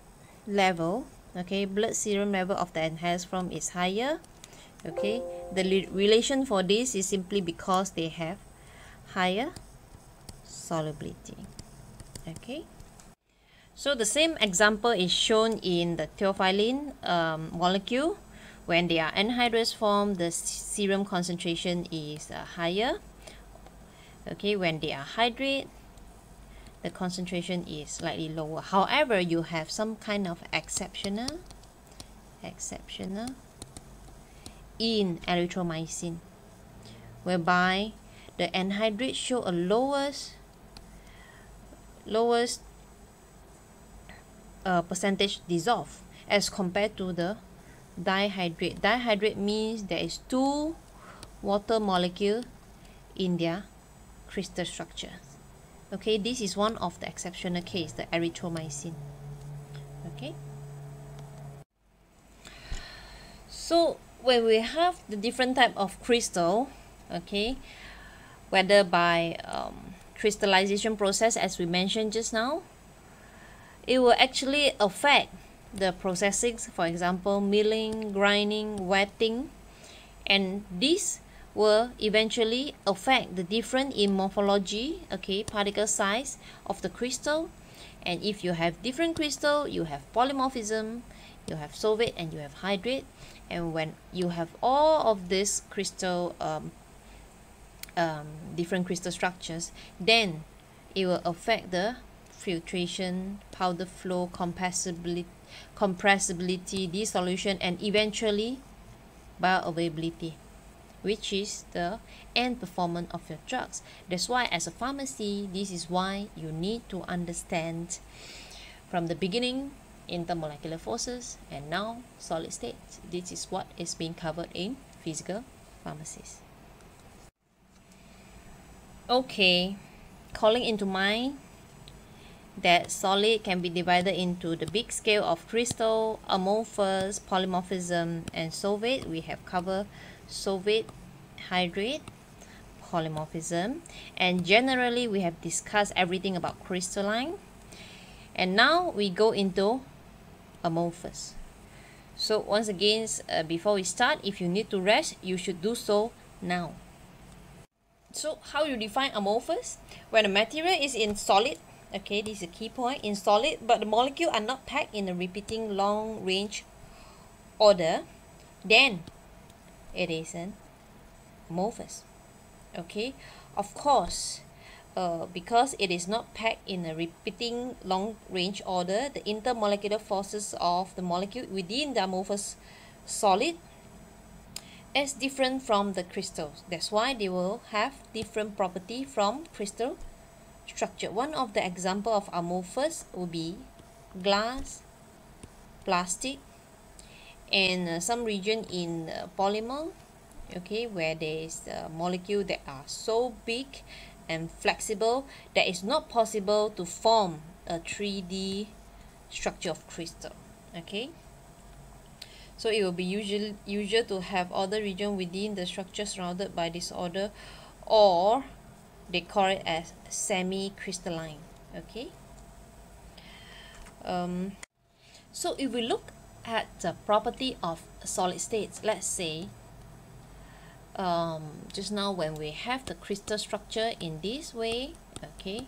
level, okay, blood serum level of the anhydrous form is higher, okay. The relation for this is simply because they have higher solubility, okay. So the same example is shown in the theophylline molecule. When they are anhydrous form, the serum concentration is higher, okay. When they are hydrate, the concentration is slightly lower. However, you have some kind of exceptional in erythromycin, whereby the anhydrate show a lowest percentage dissolve as compared to the dihydrate. Dihydrate means there is 2 water molecule in their crystal structure. Okay, this is one of the exceptional case, the erythromycin. Okay. So when we have the different type of crystal, okay, whether by crystallization process as we mentioned just now, it will actually affect the processing, for example milling, grinding, wetting, and this will eventually affect the difference in morphology, okay, particle size of the crystal. And if you have different crystal, you have polymorphism, you have solvate, and you have hydrate. And when you have all of these crystal different crystal structures, then it will affect the filtration, powder flow, compressibility, dissolution, and eventually bioavailability. which is the end performance of your drugs. That's why as a pharmacy, this is why you need to understand from the beginning intermolecular forces and now solid state. This is what is being covered in physical pharmacies. Okay, calling into mind that solid can be divided into the big scale of crystal, amorphous, polymorphism, and solvate. We have covered solvate, hydrate, polymorphism, and generally we have discussed everything about crystalline. And now we go into amorphous. So once again, before we start, if you need to rest, you should do so now. So how you define amorphous? When a material is in solid, okay, this is a key point, in solid, but the molecule are not packed in a repeating long range order, then it is an amorphous. Okay, of course, because it is not packed in a repeating long range order, the intermolecular forces of the molecule within the amorphous solid is different from the crystals. That's why they will have different property from crystal structure. One of the example of amorphous will be glass, plastic, and some region in polymer, okay, where there is a molecule that are so big and flexible that it's not possible to form a 3D structure of crystal. Okay, so it will be usual to have other region within the structure surrounded by disorder, or they call it as semi-crystalline. Okay, so if we look at the property of solid states, let's say just now when we have the crystal structure in this way, okay,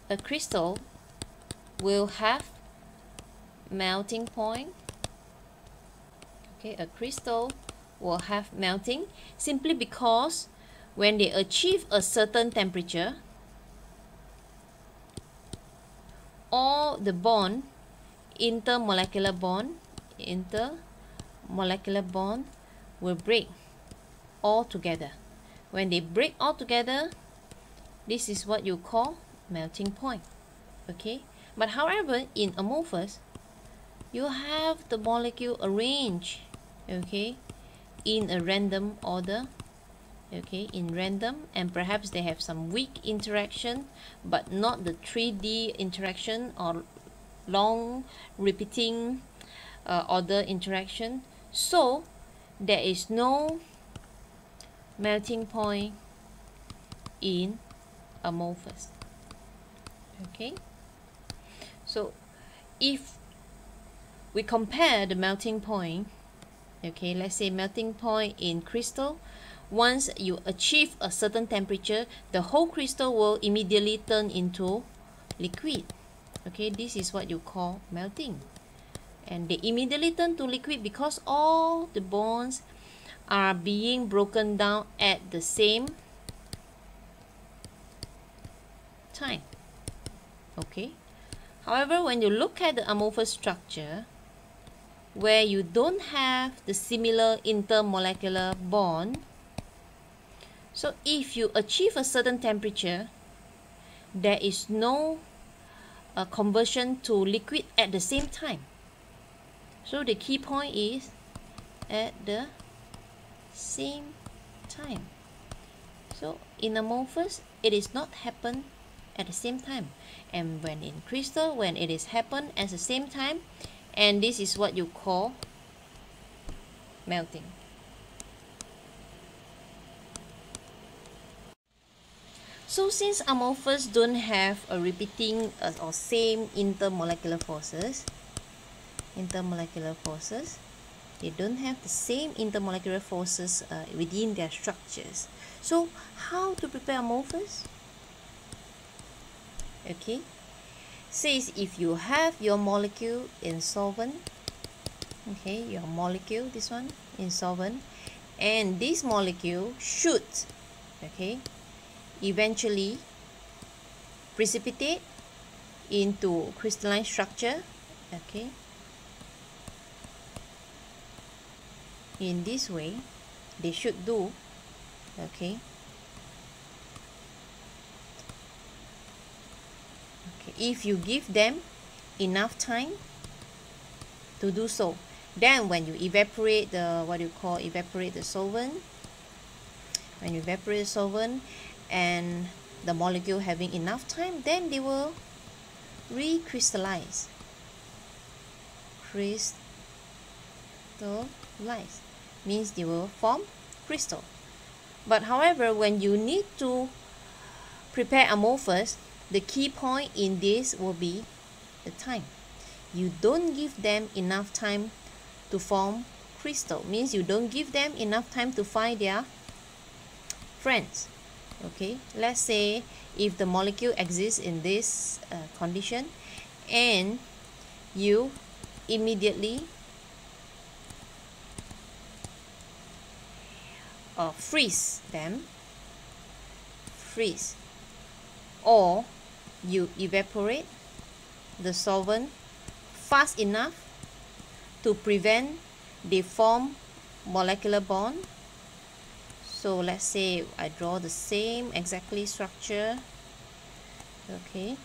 a crystal will have melting point. Okay, a crystal will have melting simply because when they achieve a certain temperature, all the bond, intermolecular bond will break all together. When they break all together, this is what you call melting point. Okay, but however, in amorphous, you have the molecule arranged, okay, in a random order, okay, in random, and perhaps they have some weak interaction, but not the 3D interaction or long repeating order interaction. So there is no melting point in amorphous. Okay, so if we compare the melting point, okay, let's say melting point in crystal, once you achieve a certain temperature, the whole crystal will immediately turn into liquid. Okay, this is what you call melting. And they immediately turn to liquid because all the bonds are being broken down at the same time. Okay, however, when you look at the amorphous structure, where you don't have the similar intermolecular bond, so if you achieve a certain temperature, there is no conversion to liquid at the same time. So the key point is at the same time. So in amorphous, it is not happen at the same time, and when in crystal, when it is happen at the same time, and this is what you call melting. So since amorphous don't have a repeating or same intermolecular forces, they don't have the same intermolecular forces within their structures. So how to prepare amorphous? Okay, says if you have your molecule in solvent, okay, your molecule, this one, in solvent, and this molecule should, okay, eventually precipitate into crystalline structure, okay, in this way, they should do, okay. If you give them enough time to do so, then when you evaporate the evaporate the solvent, when you evaporate the solvent and the molecule having enough time, then they will recrystallize. Crystallize means they will form crystal. But however, when you need to prepare amorphous, the key point in this will be the time. You don't give them enough time to form crystal, means you don't give them enough time to find their friends. Okay, let's say if the molecule exists in this condition and you immediately freeze them, or you evaporate the solvent fast enough to prevent they form molecular bond. So let's say I draw the same exactly structure, okay,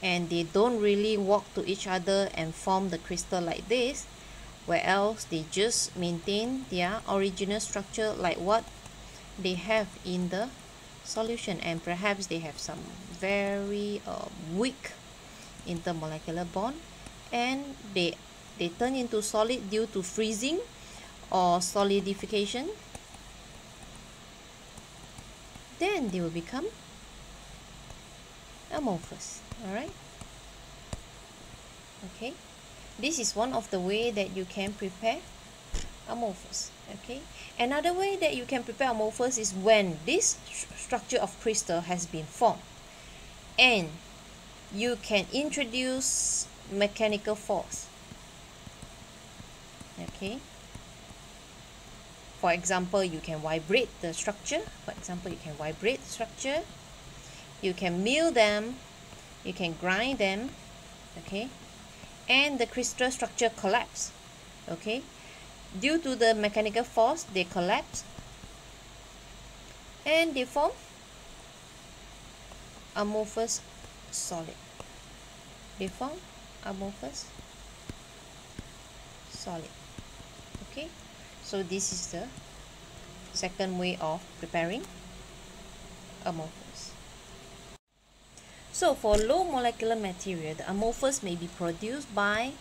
and they don't really walk to each other and form the crystal like this, where else they just maintain their original structure like what they have in the solution, and perhaps they have some very weak intermolecular bond, and they turn into solid due to freezing or solidification, then they will become amorphous. All right, okay, this is one of the way that you can prepare amorphous. Okay, another way that you can prepare amorphous is when this structure of crystal has been formed and you can introduce mechanical force. Okay, for example, you can vibrate the structure. You can mill them, you can grind them, okay, and the crystal structure collapse. Okay, due to the mechanical force, they collapse and they form amorphous solid. Okay, so this is the second way of preparing amorphous. So for low molecular material, the amorphous may be produced by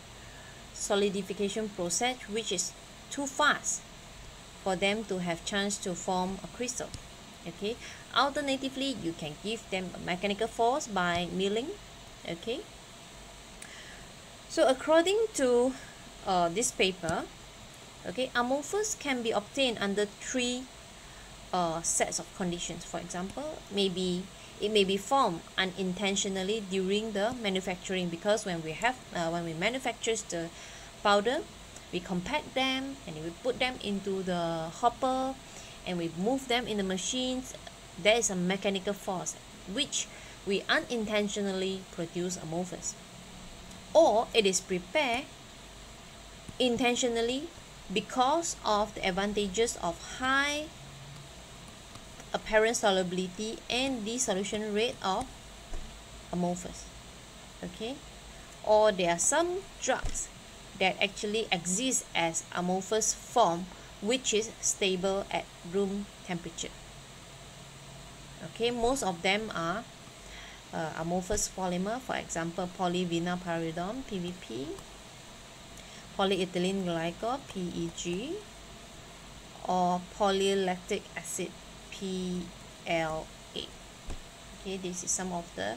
solidification process, which is too fast for them to have chance to form a crystal. Okay, alternatively, you can give them a mechanical force by milling. Okay, so according to this paper, okay, amorphous can be obtained under three sets of conditions. For example, it may be formed unintentionally during the manufacturing, because when we manufacture the powder, we compact them and we put them into the hopper and we move them in the machines. There is a mechanical force which we unintentionally produce amorphous. Or it is prepared intentionally because of the advantages of high apparent solubility and dissolution rate of amorphous. Okay, or there are some drugs that actually exist as amorphous form, which is stable at room temperature. Okay, most of them are amorphous polymer, for example, polyvinyl pyridine (PVP), polyethylene glycol (PEG), or polylactic acid (PLA). Okay, this is some of the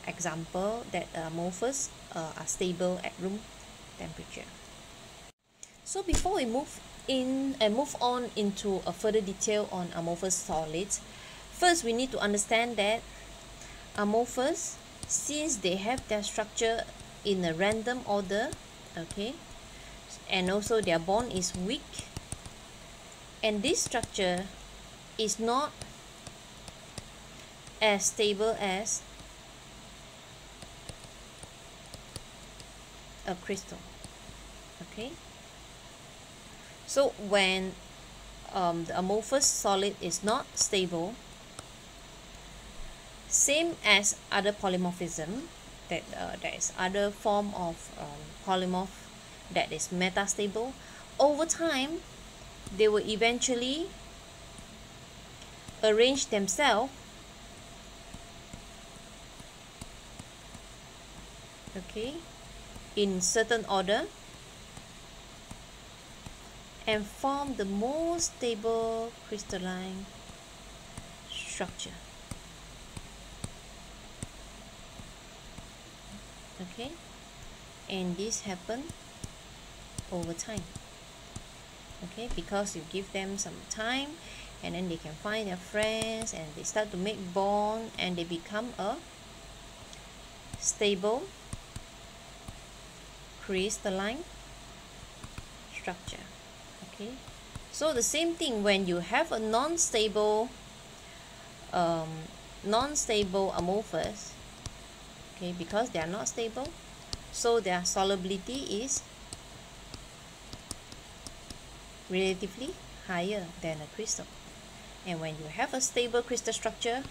example that amorphous are stable at room temperature. So before we move on into a further detail on amorphous solids, first we need to understand that amorphous, since they have their structure in a random order, okay, and also their bond is weak, and this structure is not as stable as a crystal. Okay, So when the amorphous solid is not stable, same as other polymorphism, that there is other form of polymorph that is metastable, over time they will eventually arrange themselves, okay, in certain order and form the most stable crystalline structure. Okay, and this happen over time. Okay, because you give them some time, and then they can find their friends and they start to make bond and they become a stable crystalline structure. Okay, so the same thing when you have a non-stable amorphous, okay, because they are not stable, so their solubility is relatively higher than a crystal. And when you have a stable crystal structure,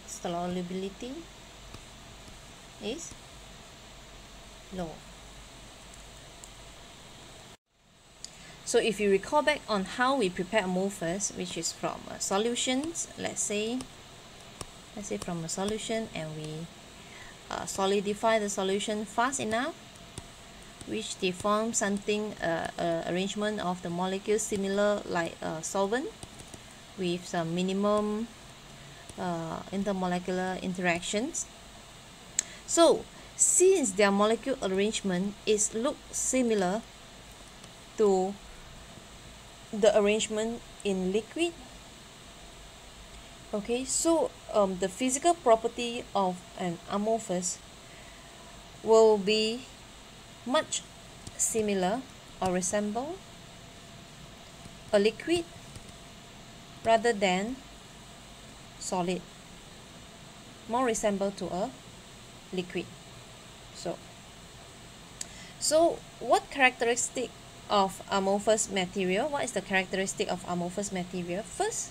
solubility is low. So if you recall back on how we prepare amorphous, which is from solutions, let's say from a solution, and we solidify the solution fast enough, which they form something arrangement of the molecules similar like solvent with some minimum intermolecular interactions. So since their molecule arrangement is look similar to the arrangement in liquid, okay, so the physical property of an amorphous will be much similar or resemble a liquid rather than solid, more resemble to a liquid. So what characteristic of amorphous material? What is the characteristic of amorphous material? First,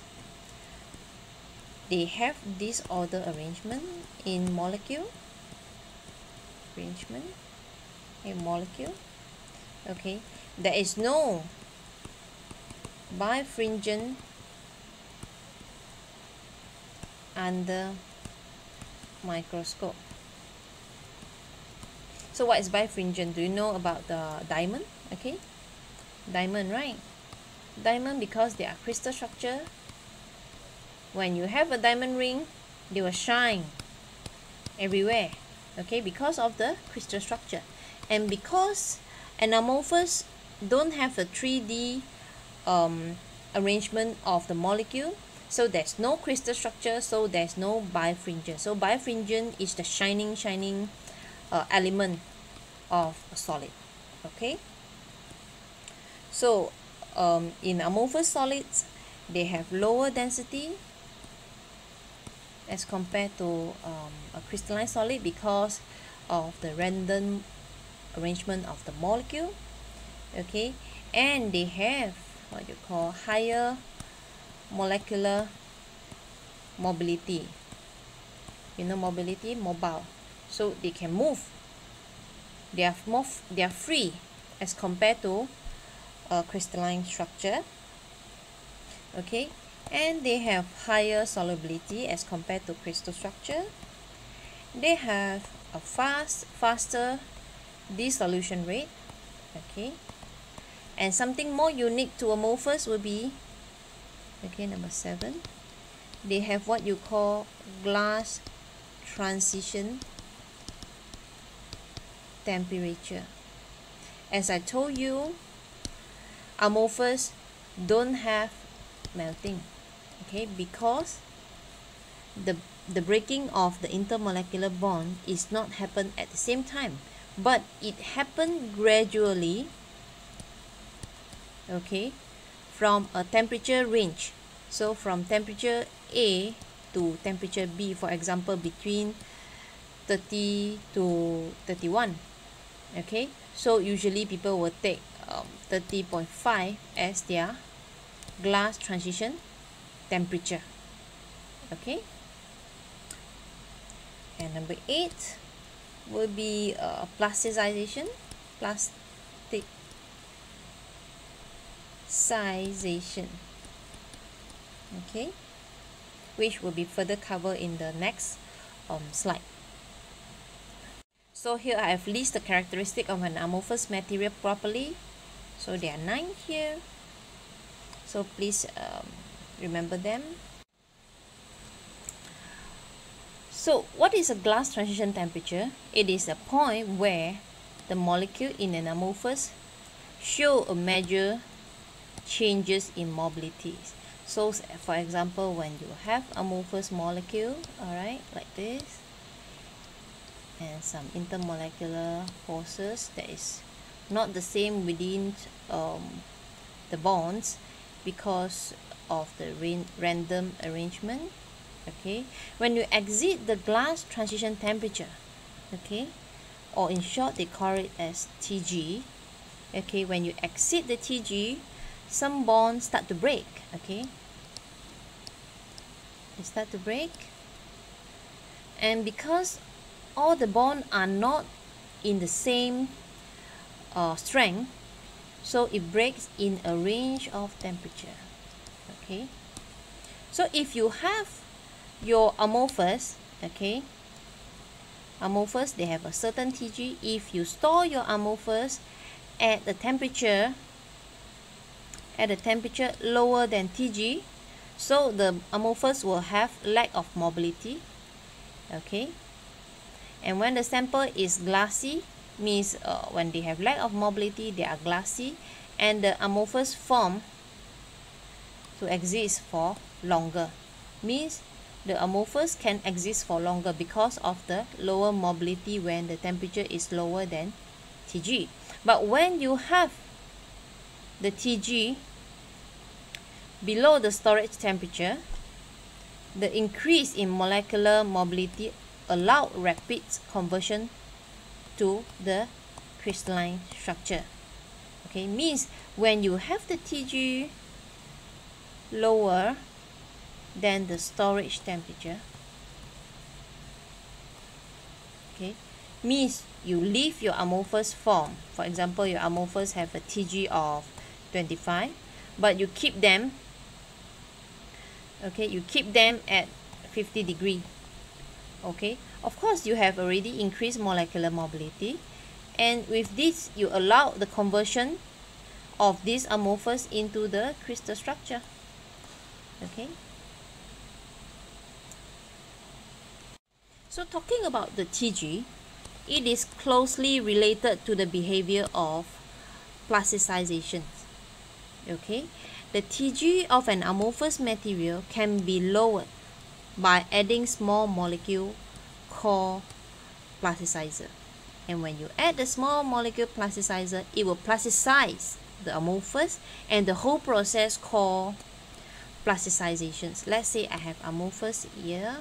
they have disorder arrangement in molecule. Okay, there is no bifringent under microscope. So what is bifringent? Do you know about the diamond? Okay, diamond, right? Diamond, because they are crystal structure, when you have a diamond ring, they will shine everywhere, okay, because of the crystal structure. And because an amorphous don't have a 3D arrangement of the molecule, so there's no crystal structure, so there's no bifringent. So bifringent is the shining element of a solid. Okay, so in amorphous solids, they have lower density as compared to a crystalline solid because of the random arrangement of the molecule. Okay, and they have what you call higher molecular mobility. You know mobility, mobile, so they can move. They are free as compared to a crystalline structure. Okay, and they have higher solubility as compared to crystal structure. They have a faster dissolution rate. Okay, and something more unique to amorphous will be, okay, number 7, they have what you call glass transition temperature. As I told you, amorphous don't have melting, okay, because the breaking of the intermolecular bond is not happen at the same time, but it happened gradually, okay, from a temperature range. So from temperature A to temperature B, for example, between 30 to 31. Okay, so usually people will take 30.5 as their glass transition temperature. Okay, and number 8 will be plasticization, okay, which will be further covered in the next slide. So here I have listed the characteristic of an amorphous material properly. So there are 9 here. So please remember them. So what is a glass transition temperature? It is the point where the molecule in an amorphous show a major changes in mobility. So for example, when you have amorphous molecule, alright, like this, and some intermolecular forces that is not the same within the bonds because of the random arrangement. Okay, when you exceed the glass transition temperature, okay, or in short they call it as TG. Okay, when you exceed the TG, some bonds start to break. Okay, they start to break, and because all the bonds are not in the same strength, so it breaks in a range of temperature. Okay, so if you have your amorphous, okay, amorphous, they have a certain TG. If you store your amorphous at the temperature lower than TG, so the amorphous will have lack of mobility. Okay, and when the sample is glassy, means when they have lack of mobility, they are glassy, and the amorphous form to exist for longer, means the amorphous can exist for longer because of the lower mobility when the temperature is lower than TG. But when you have the TG below the storage temperature, the increase in molecular mobility allow rapid conversion to the crystalline structure. Okay, means when you have the TG lower than the storage temperature, okay, means you leave your amorphous form. For example, your amorphous have a TG of 25, but you keep them, okay, you keep them at 50 degree. Okay, of course you have already increased molecular mobility, and with this you allow the conversion of this amorphous into the crystal structure. Okay, so talking about the TG, it is closely related to the behavior of plasticization. Okay, the TG of an amorphous material can be lowered by adding small molecule called plasticizer. And when you add the small molecule plasticizer, it will plasticize the amorphous, and the whole process called plasticization. Let's say I have amorphous here,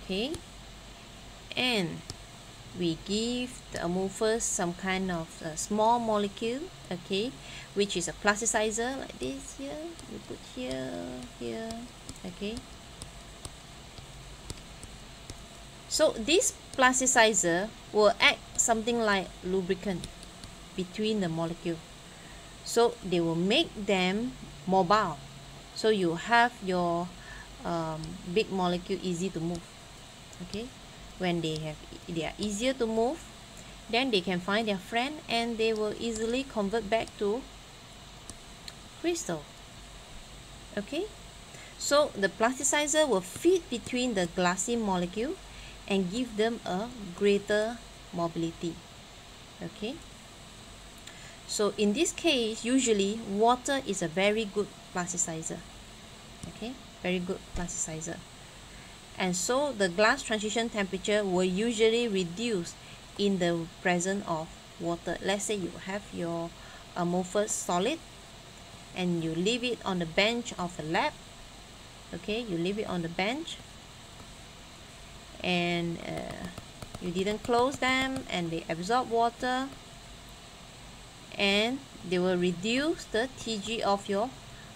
okay, and we give the amorphous some kind of small molecule, okay, which is a plasticizer, like this here, we put here, okay. So this plasticizer will act something like lubricant between the molecule, so they will make them mobile, so you have your big molecule easy to move. Okay, when they are easier to move, then they can find their friend and they will easily convert back to crystal. Okay, so the plasticizer will fit between the glassy molecule and give them a greater mobility. Okay, so in this case, usually water is a very good plasticizer. Okay, very good plasticizer. And so the glass transition temperature will usually reduce in the presence of water. Let's say you have your amorphous solid and you leave it on the bench of the lab. Okay, you leave it on the bench and you didn't close them and they absorb water. and they will reduce the Tg of your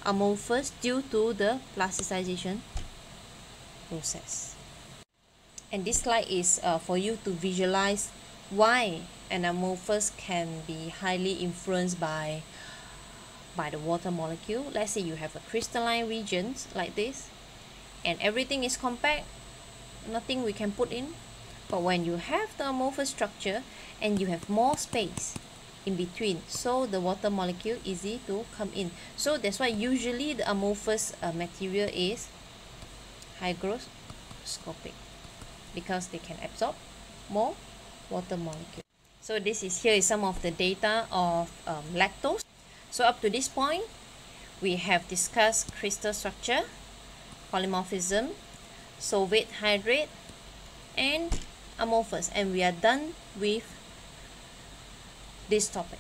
amorphous due to the plasticization process. And this slide is for you to visualize why an amorphous can be highly influenced by the water molecule. Let's say you have a crystalline region like this, and everything is compact, nothing we can put in. But when you have the amorphous structure and you have more space in between, so the water molecule easy to come in. So that's why usually the amorphous material is hygroscopic, because they can absorb more water molecule. So here is some of the data of lactose. So up to this point, we have discussed crystal structure, polymorphism, solvate hydrate, and amorphous, and we are done with this topic.